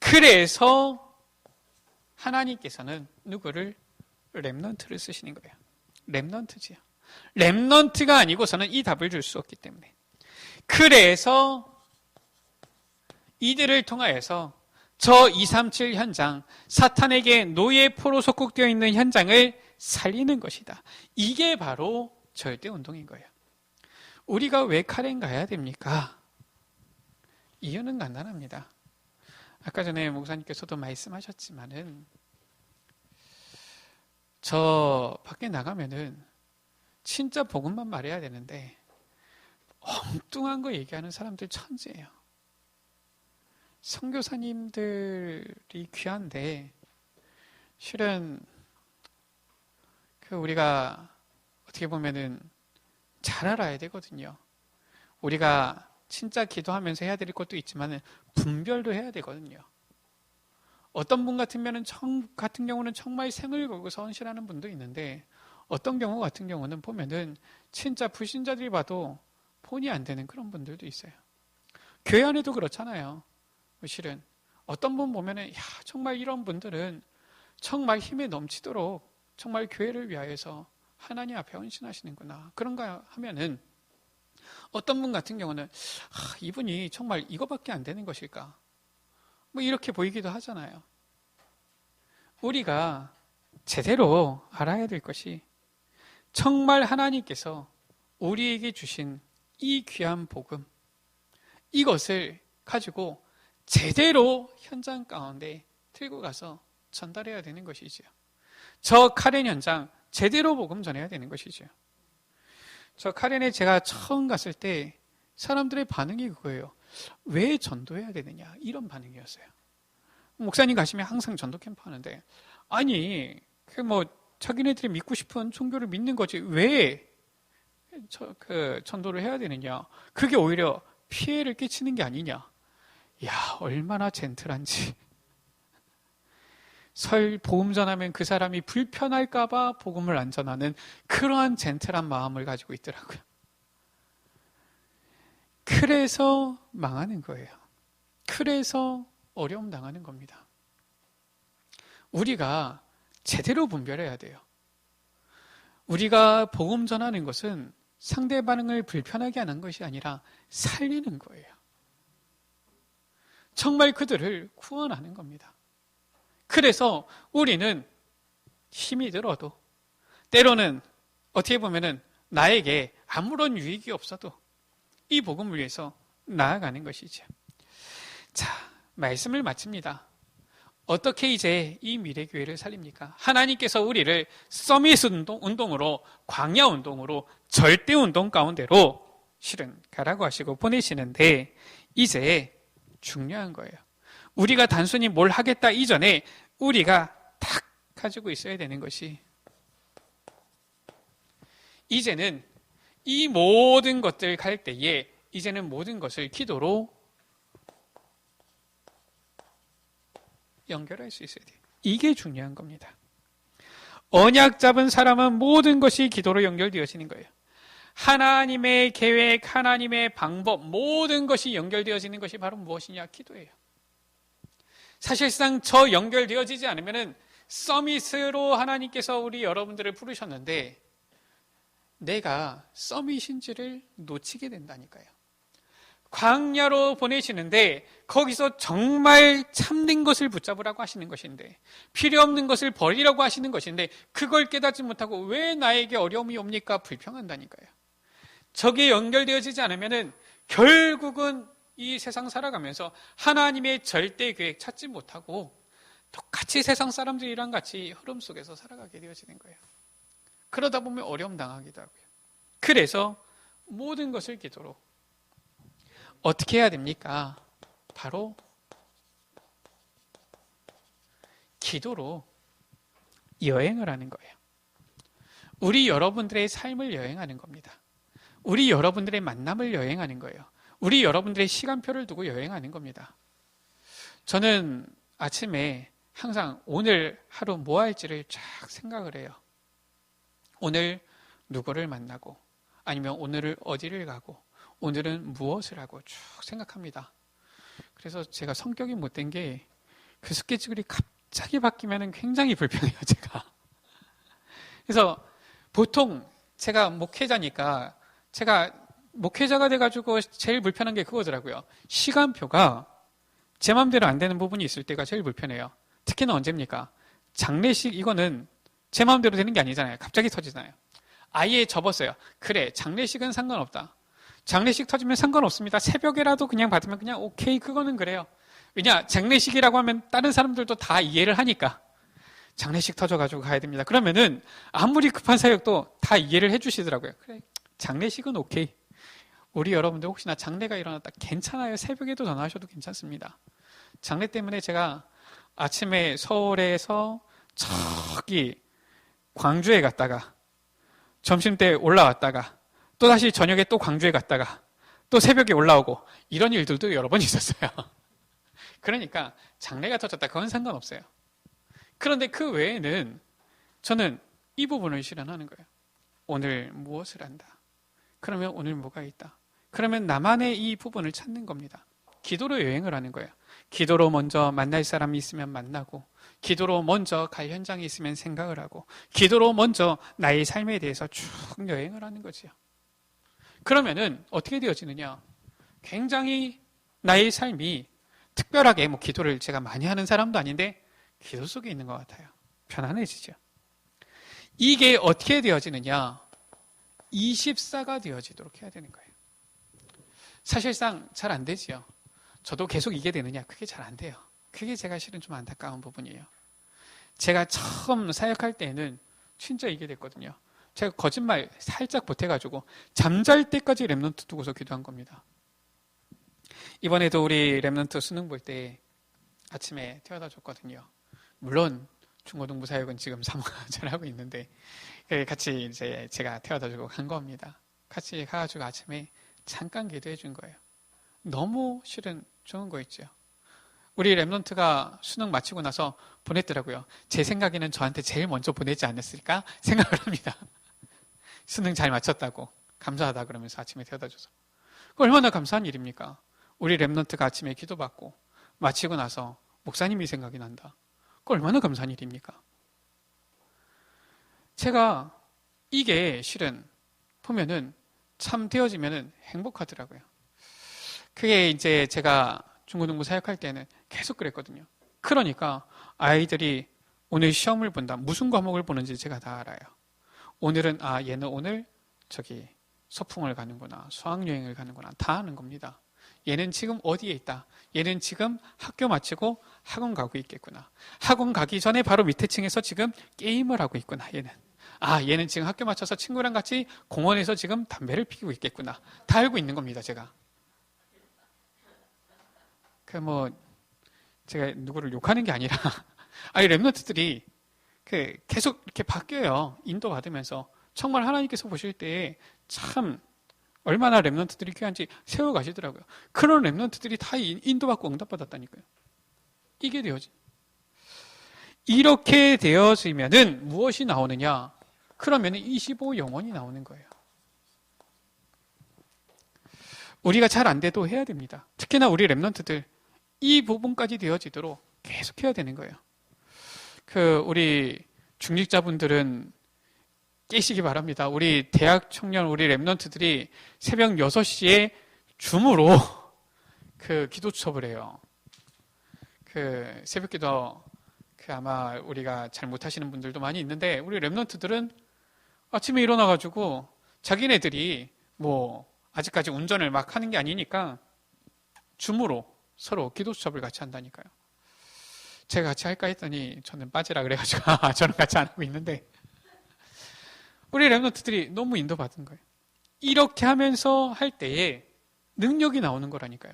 그래서 하나님께서는 누구를? 렘넌트를 쓰시는 거예요. 렘넌트지요. 렘넌트가 아니고서는 이 답을 줄 수 없기 때문에. 그래서 이들을 통하여서 저 237 현장, 사탄에게 노예 포로 속국되어 있는 현장을 살리는 것이다. 이게 바로 절대운동인 거예요. 우리가 왜 카렌 가야 됩니까? 이유는 간단합니다. 아까 전에 목사님께서도 말씀하셨지만은 저 밖에 나가면은 진짜 복음만 말해야 되는데 엉뚱한 거 얘기하는 사람들 천지예요. 선교사님들이 귀한데 실은 우리가 어떻게 보면은 잘 알아야 되거든요. 우리가 진짜 기도하면서 해야 될 것도 있지만 분별도 해야 되거든요. 어떤 분 같은 경우는 정말 생을 걸고 헌신하는 분도 있는데 어떤 경우 같은 경우는 보면은 진짜 불신자들이 봐도 본이 안 되는 그런 분들도 있어요. 교회 안에도 그렇잖아요. 실은 어떤 분 보면은 정말 이런 분들은 정말 힘에 넘치도록 정말 교회를 위하여서 하나님 앞에 헌신하시는구나. 그런가 하면은 어떤 분 같은 경우는 이분이 정말 이거밖에 안 되는 것일까? 뭐 이렇게 보이기도 하잖아요. 우리가 제대로 알아야 될 것이 정말 하나님께서 우리에게 주신 이 귀한 복음, 이것을 가지고 제대로 현장 가운데 들고 가서 전달해야 되는 것이지요. 저 카렌 현장 제대로 복음 전해야 되는 것이죠. 저 카렌에 제가 처음 갔을 때 사람들의 반응이 그거예요. 왜 전도해야 되느냐? 이런 반응이었어요. 목사님 가시면 항상 전도 캠프 하는데 아니 자기네들이 믿고 싶은 종교를 믿는 거지 왜 전도를 해야 되느냐? 그게 오히려 피해를 끼치는 게 아니냐? 야, 얼마나 젠틀한지. 복음 전하면 그 사람이 불편할까봐 복음을 안 전하는 그러한 젠틀한 마음을 가지고 있더라고요. 그래서 망하는 거예요. 그래서 어려움 당하는 겁니다. 우리가 제대로 분별해야 돼요. 우리가 복음 전하는 것은 상대 반응을 불편하게 하는 것이 아니라 살리는 거예요. 정말 그들을 구원하는 겁니다. 그래서 우리는 힘이 들어도 때로는 어떻게 보면은 나에게 아무런 유익이 없어도 이 복음을 위해서 나아가는 것이죠. 자, 말씀을 마칩니다. 어떻게 이제 이 미래교회를 살립니까? 하나님께서 우리를 서밋 운동으로, 광야 운동으로, 절대 운동 가운데로 실은 가라고 하시고 보내시는데, 이제 중요한 거예요. 우리가 단순히 뭘 하겠다 이전에 우리가 딱 가지고 있어야 되는 것이, 이제는 이 모든 것들 갈 때에 이제는 모든 것을 기도로 연결할 수 있어야 돼요. 이게 중요한 겁니다. 언약 잡은 사람은 모든 것이 기도로 연결되어지는 거예요. 하나님의 계획, 하나님의 방법, 모든 것이 연결되어지는 것이 바로 무엇이냐? 기도예요. 사실상 저 연결되어지지 않으면 서밋으로 하나님께서 우리 여러분들을 부르셨는데 내가 서밋인지를 놓치게 된다니까요. 광야로 보내시는데 거기서 정말 참된 것을 붙잡으라고 하시는 것인데, 필요 없는 것을 버리라고 하시는 것인데 그걸 깨닫지 못하고 왜 나에게 어려움이 옵니까? 불평한다니까요. 저게 연결되어지지 않으면 결국은 이 세상 살아가면서 하나님의 절대 계획 찾지 못하고 똑같이 세상 사람들이랑 같이 흐름 속에서 살아가게 되어지는 거예요. 그러다 보면 어려움 당하기도 하고요. 그래서 모든 것을 기도로 어떻게 해야 됩니까? 바로 기도로 여행을 하는 거예요. 우리 여러분들의 삶을 여행하는 겁니다. 우리 여러분들의 만남을 여행하는 거예요. 우리 여러분들의 시간표를 두고 여행하는 겁니다. 저는 아침에 항상 오늘 하루 뭐 할지를 쫙 생각을 해요. 오늘 누구를 만나고, 아니면 오늘을 어디를 가고, 오늘은 무엇을 하고 쭉 생각합니다. 그래서 제가 성격이 못된 게 그 스케줄이 갑자기 바뀌면 굉장히 불편해요, 제가. 그래서 보통 제가 목회자니까, 제가 목회자가 돼가지고 제일 불편한 게 그거더라고요. 시간표가 제 마음대로 안 되는 부분이 있을 때가 제일 불편해요. 특히나 언제입니까? 장례식, 이거는 제 마음대로 되는 게 아니잖아요. 갑자기 터지잖아요. 아예 접었어요. 그래, 장례식은 상관없다. 장례식 터지면 상관없습니다. 새벽에라도 그냥 받으면 그냥 오케이, 그거는 그래요. 왜냐, 장례식이라고 하면 다른 사람들도 다 이해를 하니까. 장례식 터져가지고 가야 됩니다. 그러면은 아무리 급한 사역도 다 이해를 해주시더라고요. 그래, 장례식은 오케이. 우리 여러분들 혹시나 장례가 일어났다, 괜찮아요. 새벽에도 전화하셔도 괜찮습니다. 장례 때문에 제가 아침에 서울에서 저기 광주에 갔다가 점심때 올라왔다가 또 다시 저녁에 또 광주에 갔다가 또 새벽에 올라오고, 이런 일들도 여러 번 있었어요. 그러니까 장례가 터졌다, 그건 상관없어요. 그런데 그 외에는 저는 이 부분을 실현하는 거예요. 오늘 무엇을 한다. 그러면 오늘 뭐가 있다. 그러면 나만의 이 부분을 찾는 겁니다. 기도로 여행을 하는 거예요. 기도로 먼저 만날 사람이 있으면 만나고, 기도로 먼저 갈 현장이 있으면 생각을 하고, 기도로 먼저 나의 삶에 대해서 쭉 여행을 하는 거지요. 그러면은 어떻게 되어지느냐? 굉장히 나의 삶이 특별하게 뭐 기도를 제가 많이 하는 사람도 아닌데 기도 속에 있는 것 같아요. 편안해지죠. 이게 어떻게 되어지느냐? 24가 되어지도록 해야 되는 거예요. 사실상 잘 안 되지요. 저도 계속 이게 되느냐? 그게 잘 안 돼요. 그게 제가 실은 좀 안타까운 부분이에요. 제가 처음 사역할 때는 진짜 이게 됐거든요. 제가 거짓말 살짝 보태가지고 잠잘 때까지 랩넌트 두고서 기도한 겁니다. 이번에도 우리 랩넌트 수능 볼 때 아침에 태워다 줬거든요. 물론 중고등부 사역은 지금 사모가 잘하고 있는데 같이 이제 제가 태워다 주고 간 겁니다. 같이 가가지고 아침에 잠깐 기도해 준 거예요. 너무 실은 좋은 거 있죠. 우리 랩넌트가 수능 마치고 나서 보냈더라고요. 제 생각에는 저한테 제일 먼저 보내지 않았을까 생각을 합니다. 수능 잘 마쳤다고, 감사하다 그러면서 아침에 태워다 줘서. 얼마나 감사한 일입니까? 우리 랩넌트가 아침에 기도받고 마치고 나서 목사님이 생각이 난다. 얼마나 감사한 일입니까? 제가 이게 실은 보면은 참 되어지면은 행복하더라고요. 그게 이제 제가 중고등부 사역할 때는 계속 그랬거든요. 그러니까 아이들이 오늘 시험을 본다, 무슨 과목을 보는지 제가 다 알아요. 오늘은 얘는 오늘 저기 소풍을 가는구나, 수학여행을 가는구나, 다 아는 겁니다. 얘는 지금 어디에 있다. 얘는 지금 학교 마치고 학원 가고 있겠구나. 학원 가기 전에 바로 밑에 층에서 지금 게임을 하고 있구나. 얘는 지금 학교 마쳐서 친구랑 같이 공원에서 지금 담배를 피우고 있겠구나. 다 알고 있는 겁니다, 제가. 제가 누구를 욕하는 게 아니라, 랩런트들이 계속 이렇게 바뀌어요. 인도받으면서. 정말 하나님께서 보실 때 참 얼마나 랩런트들이 귀한지 세워가시더라고요. 그런 랩런트들이 다 인도받고 응답받았다니까요. 이게 되어지. 이렇게 되어지면은 무엇이 나오느냐? 그러면은 25 영혼이 나오는 거예요. 우리가 잘 안 돼도 해야 됩니다. 특히나 우리 랩런트들 이 부분까지 되어지도록 계속 해야 되는 거예요. 우리 중직자분들은 깨시기 바랍니다. 우리 대학 청년, 우리 랩런트들이 새벽 6시에 줌으로 기도 수업을 해요. 새벽 기도, 아마 우리가 잘 못하시는 분들도 많이 있는데, 우리 랩런트들은 아침에 일어나가지고 자기네들이 아직까지 운전을 막 하는 게 아니니까 줌으로 서로 기도 수업을 같이 한다니까요. 제가 같이 할까 했더니 저는 빠지라 그래가지고 저는 같이 안 하고 있는데, 우리 랩런트들이 너무 인도받은 거예요. 이렇게 하면서 할 때에 능력이 나오는 거라니까요.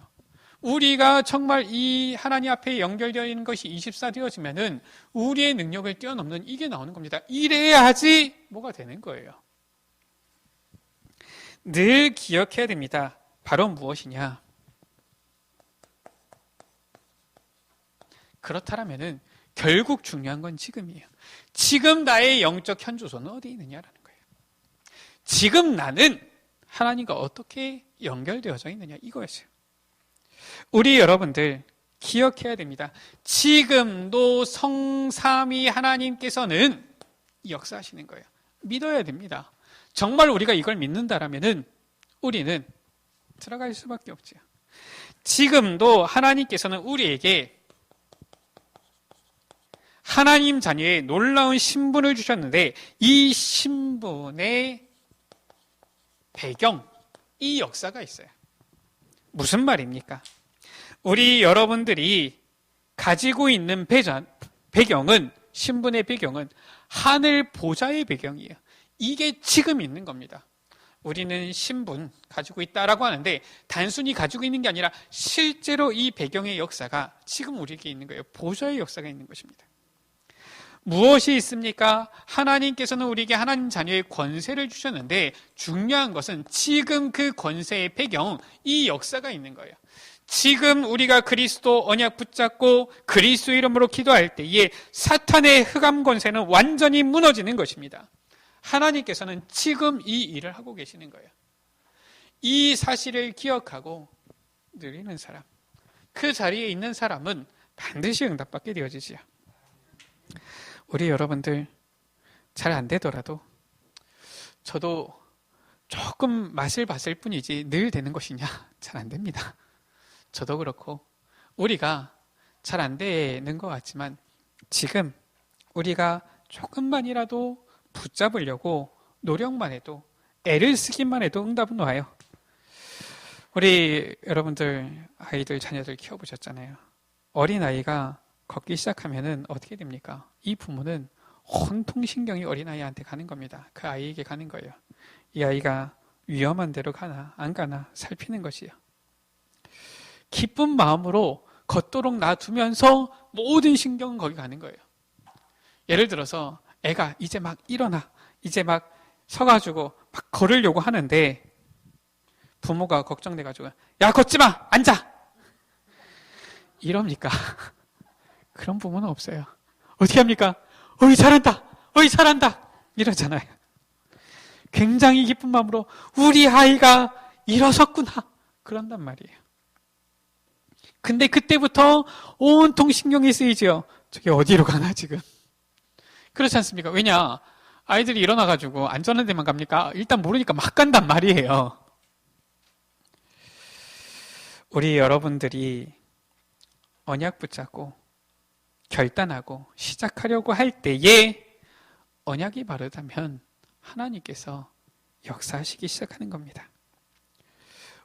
우리가 정말 이 하나님 앞에 연결되어 있는 것이 24 되어지면은 우리의 능력을 뛰어넘는 이게 나오는 겁니다. 이래야지 뭐가 되는 거예요. 늘 기억해야 됩니다. 바로 무엇이냐? 그렇다면은 결국 중요한 건 지금이에요. 지금 나의 영적 현주소는 어디 있느냐라는 거예요. 지금 나는 하나님과 어떻게 연결되어져 있느냐 이거였어요. 우리 여러분들 기억해야 됩니다. 지금도 성삼위 하나님께서는 역사하시는 거예요. 믿어야 됩니다. 정말 우리가 이걸 믿는다라면은 우리는 들어갈 수밖에 없죠. 지금도 하나님께서는 우리에게 하나님 자녀의 놀라운 신분을 주셨는데 이 신분의 배경, 이 역사가 있어요. 무슨 말입니까? 우리 여러분들이 가지고 있는 배경은, 신분의 배경은 하늘 보좌의 배경이에요. 이게 지금 있는 겁니다. 우리는 신분 가지고 있다라고 하는데 단순히 가지고 있는 게 아니라 실제로 이 배경의 역사가 지금 우리에게 있는 거예요. 보좌의 역사가 있는 것입니다. 무엇이 있습니까? 하나님께서는 우리에게 하나님 자녀의 권세를 주셨는데 중요한 것은 지금 그 권세의 배경, 이 역사가 있는 거예요. 지금 우리가 그리스도 언약 붙잡고 그리스도 이름으로 기도할 때에 사탄의 흑암 권세는 완전히 무너지는 것입니다. 하나님께서는 지금 이 일을 하고 계시는 거예요. 이 사실을 기억하고 누리는 사람, 그 자리에 있는 사람은 반드시 응답받게 되어지지요. 우리 여러분들 잘 안 되더라도 저도 조금 맛을 봤을 뿐이지 늘 되는 것이냐? 잘 안 됩니다. 저도 그렇고 우리가 잘 안 되는 것 같지만 지금 우리가 조금만이라도 붙잡으려고 노력만 해도 애를 쓰기만 해도 응답은 와요. 우리 여러분들 아이들 자녀들 키워보셨잖아요. 어린아이가 걷기 시작하면은 어떻게 됩니까? 이 부모는 온통 신경이 어린아이한테 가는 겁니다. 그 아이에게 가는 거예요. 이 아이가 위험한 데로 가나 안 가나 살피는 것이요. 기쁜 마음으로 걷도록 놔두면서 모든 신경은 거기 가는 거예요. 예를 들어서 애가 이제 막 일어나, 이제 막 서가지고 막 걸으려고 하는데 부모가 걱정돼가지고 야 걷지 마! 앉아! 이럽니까? 그런 부모는 없어요. 어떻게 합니까? 어이 잘한다! 어이 잘한다! 이러잖아요. 굉장히 기쁜 마음으로 우리 아이가 일어섰구나 그런단 말이에요. 근데 그때부터 온통 신경이 쓰이죠. 저게 어디로 가나 지금. 그렇지 않습니까? 왜냐? 아이들이 일어나가지고 안전한 데만 갑니까? 일단 모르니까 막 간단 말이에요. 우리 여러분들이 언약 붙잡고 결단하고 시작하려고 할 때에 언약이 바르다면 하나님께서 역사하시기 시작하는 겁니다.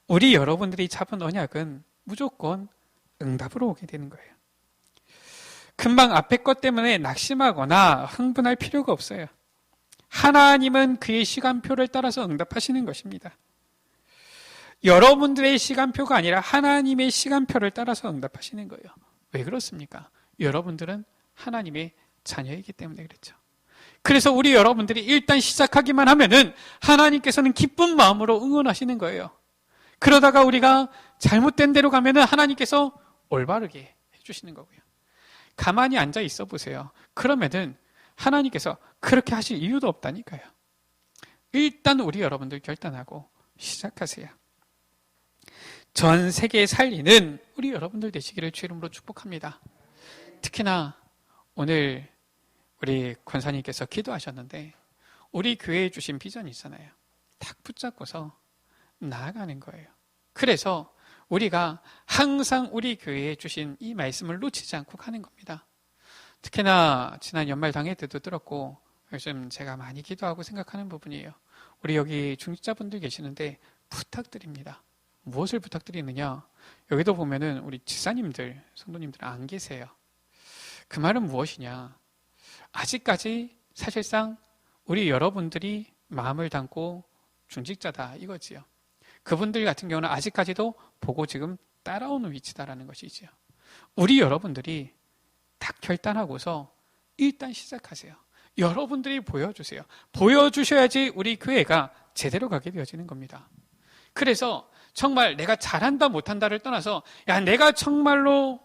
우리 여러분들이 잡은 언약은 무조건 응답으로 오게 되는 거예요. 금방 앞에 것 때문에 낙심하거나 흥분할 필요가 없어요. 하나님은 그의 시간표를 따라서 응답하시는 것입니다. 여러분들의 시간표가 아니라 하나님의 시간표를 따라서 응답하시는 거예요. 왜 그렇습니까? 여러분들은 하나님의 자녀이기 때문에 그렇죠. 그래서 우리 여러분들이 일단 시작하기만 하면은 하나님께서는 기쁜 마음으로 응원하시는 거예요. 그러다가 우리가 잘못된 대로 가면은 하나님께서 올바르게 해주시는 거고요. 가만히 앉아 있어 보세요. 그러면은 하나님께서 그렇게 하실 이유도 없다니까요. 일단 우리 여러분들 결단하고 시작하세요. 전 세계에 살리는 우리 여러분들 되시기를 주 이름으로 축복합니다. 특히나 오늘 우리 권사님께서 기도하셨는데 우리 교회에 주신 비전이 있잖아요. 딱 붙잡고서 나아가는 거예요. 그래서 우리가 항상 우리 교회에 주신 이 말씀을 놓치지 않고 가는 겁니다. 특히나 지난 연말 당회 때도 들었고 요즘 제가 많이 기도하고 생각하는 부분이에요. 우리 여기 중직자분들 계시는데 부탁드립니다. 무엇을 부탁드리느냐? 여기도 보면은 우리 지사님들, 성도님들 안 계세요. 그 말은 무엇이냐? 아직까지 사실상 우리 여러분들이 마음을 담고 중직자다 이거지요. 그분들 같은 경우는 아직까지도 보고 지금 따라오는 위치다라는 것이지요. 우리 여러분들이 딱 결단하고서 일단 시작하세요. 여러분들이 보여주세요. 보여주셔야지 우리 교회가 제대로 가게 되어지는 겁니다. 그래서 정말 내가 잘한다 못한다를 떠나서 야 내가 정말로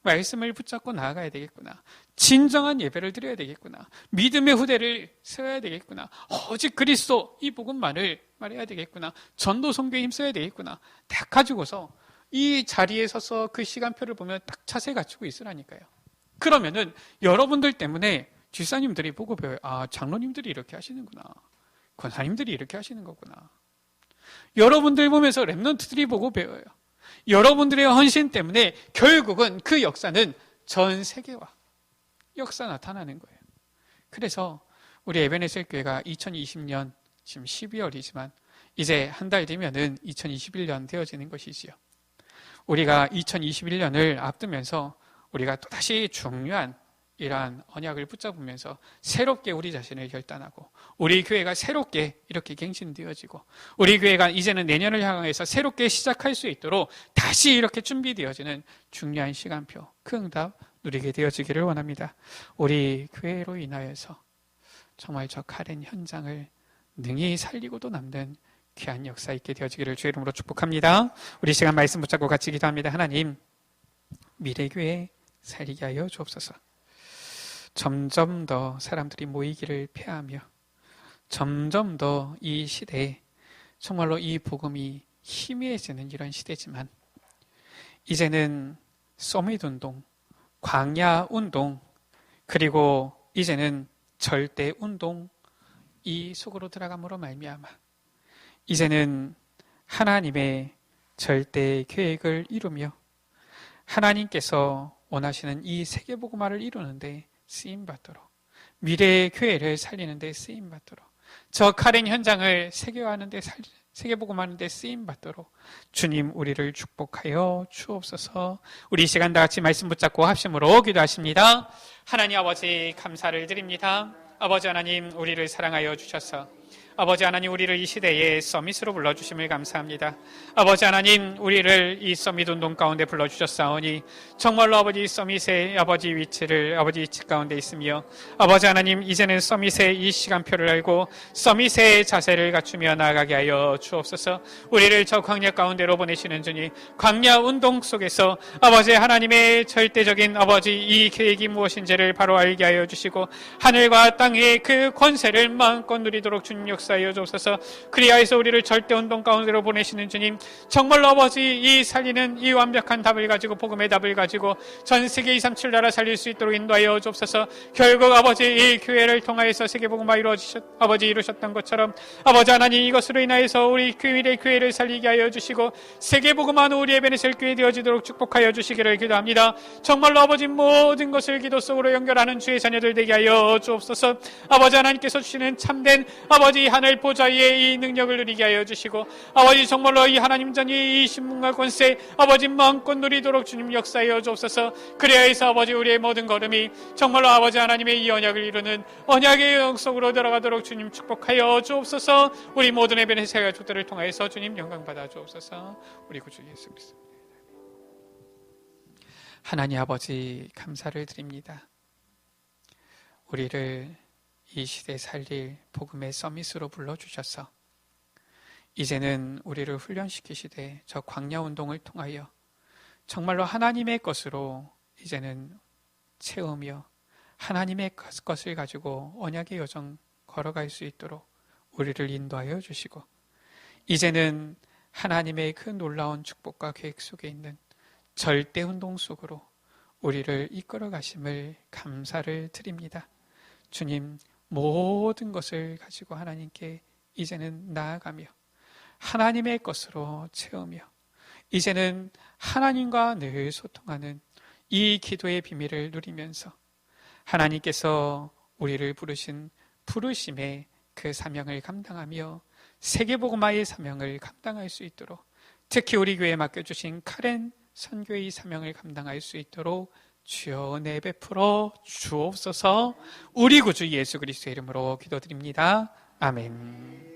말씀을 붙잡고 나아가야 되겠구나. 진정한 예배를 드려야 되겠구나. 믿음의 후대를 세워야 되겠구나. 오직 그리스도 이 복음만을 말해야 되겠구나. 전도 선교에 힘써야 되겠구나. 다 가지고서 이 자리에 서서 그 시간표를 보면 딱 차세 갖추고 있으라니까요. 그러면은 여러분들 때문에 집사님들이 보고 배워요. 아, 장로님들이 이렇게 하시는구나. 권사님들이 이렇게 하시는 거구나. 여러분들 보면서 랩런트들이 보고 배워요. 여러분들의 헌신 때문에 결국은 그 역사는 전 세계와 역사 나타나는 거예요. 그래서 우리 에베네셀 교회가 2020년 지금 12월이지만 이제 한 달 뒤면은 2021년 되어지는 것이지요. 우리가 2021년을 앞두면서 우리가 또다시 중요한 이러한 언약을 붙잡으면서 새롭게 우리 자신을 결단하고 우리 교회가 새롭게 이렇게 갱신되어지고 우리 교회가 이제는 내년을 향해서 새롭게 시작할 수 있도록 다시 이렇게 준비되어지는 중요한 시간표, 그 응답 누리게 되어지기를 원합니다. 우리 교회로 인하여서 정말 저 카렌 현장을 능히 살리고도 남는 귀한 역사 있게 되어지기를 주의 이름으로 축복합니다. 우리 시간 말씀 붙잡고 같이 기도합니다. 하나님, 미래교회 살리게 하여 주옵소서. 점점 더 사람들이 모이기를 폐하며 점점 더 이 시대에 정말로 이 복음이 희미해지는 이런 시대지만 이제는 서밋 운동, 광야 운동, 그리고 이제는 절대 운동 이 속으로 들어감으로 말미암아 이제는 하나님의 절대 계획을 이루며 하나님께서 원하시는 이 세계복음화를 이루는데 쓰임받도록 미래의 교회를 살리는데 쓰임받도록 저 카렌 현장을 세계복음하는 데 쓰임받도록 주님 우리를 축복하여 주옵소서. 우리 이 시간 다 같이 말씀 붙잡고 합심으로 기도하십니다. 하나님 아버지 감사를 드립니다. 아버지 하나님 우리를 사랑하여 주셔서 아버지 하나님 우리를 이 시대에 서밋으로 불러주심을 감사합니다. 아버지 하나님 우리를 이 서밋 운동 가운데 불러주셨사오니 정말로 아버지 서밋의 아버지 위치를 아버지 위치 가운데 있으며 아버지 하나님 이제는 서밋의 이 시간표를 알고 서밋의 자세를 갖추며 나아가게 하여 주옵소서. 우리를 저 광야 가운데로 보내시는 주님 광야 운동 속에서 아버지 하나님의 절대적인 아버지 이 계획이 무엇인지를 바로 알게 하여 주시고 하늘과 땅의 그 권세를 마음껏 누리도록 주님 역사하여 주옵소서. 그리하여서 우리를 절대운동 가운데로 보내시는 주님 정말로 아버지 이 살리는 이 완벽한 답을 가지고 복음의 답을 가지고 전 세계 237 나라 살릴 수 있도록 인도하여 주옵소서. 결국 아버지 이 교회를 통하여서 세계복음화 이루셨던 것처럼 아버지 하나님 이것으로 인하여서 우리 교회를 살리게 하여 주시고 세계복음화는 우리 에베네셀 교회 되어지도록 축복하여 주시기를 기도합니다. 정말로 아버지 모든 것을 기도 속으로 연결하는 주의 자녀들 되게 하여 주옵소서. 아버지 하나님께서 주시는 참된 아버지 아버지 하늘 보좌의 이 능력을 누리게 하여 주시고 아버지 정말로 이 하나님 전이 이 신분과 권세 아버지 마음껏 누리도록 주님 역사하여 주옵소서. 그래야 해서 아버지 우리의 모든 걸음이 정말로 아버지 하나님의 이 언약을 이루는 언약의 영 속으로 들어가도록 주님 축복하여 주옵소서. 우리 모든 예배의 새 가족들을 통하여서 주님 영광 받아 주옵소서. 우리 구주 예수 그리스도 하나님 아버지 감사를 드립니다. 우리를 이 시대 살릴 복음의 서밋으로 불러주셔서 이제는 우리를 훈련시키시되 저 광야 운동을 통하여 정말로 하나님의 것으로 이제는 채우며 하나님의 것을 가지고 언약의 여정 걸어갈 수 있도록 우리를 인도하여 주시고 이제는 하나님의 그 놀라운 축복과 계획 속에 있는 절대 운동 속으로 우리를 이끌어 가심을 감사를 드립니다. 주님, 모든 것을 가지고 하나님께 이제는 나아가며 하나님의 것으로 채우며 이제는 하나님과 늘 소통하는 이 기도의 비밀을 누리면서 하나님께서 우리를 부르신 부르심의 그 사명을 감당하며 세계복음화의 사명을 감당할 수 있도록 특히 우리 교회에 맡겨주신 카렌 선교의 사명을 감당할 수 있도록 주여 은혜 베풀어 주옵소서. 우리 구주 예수 그리스도의 이름으로 기도드립니다. 아멘.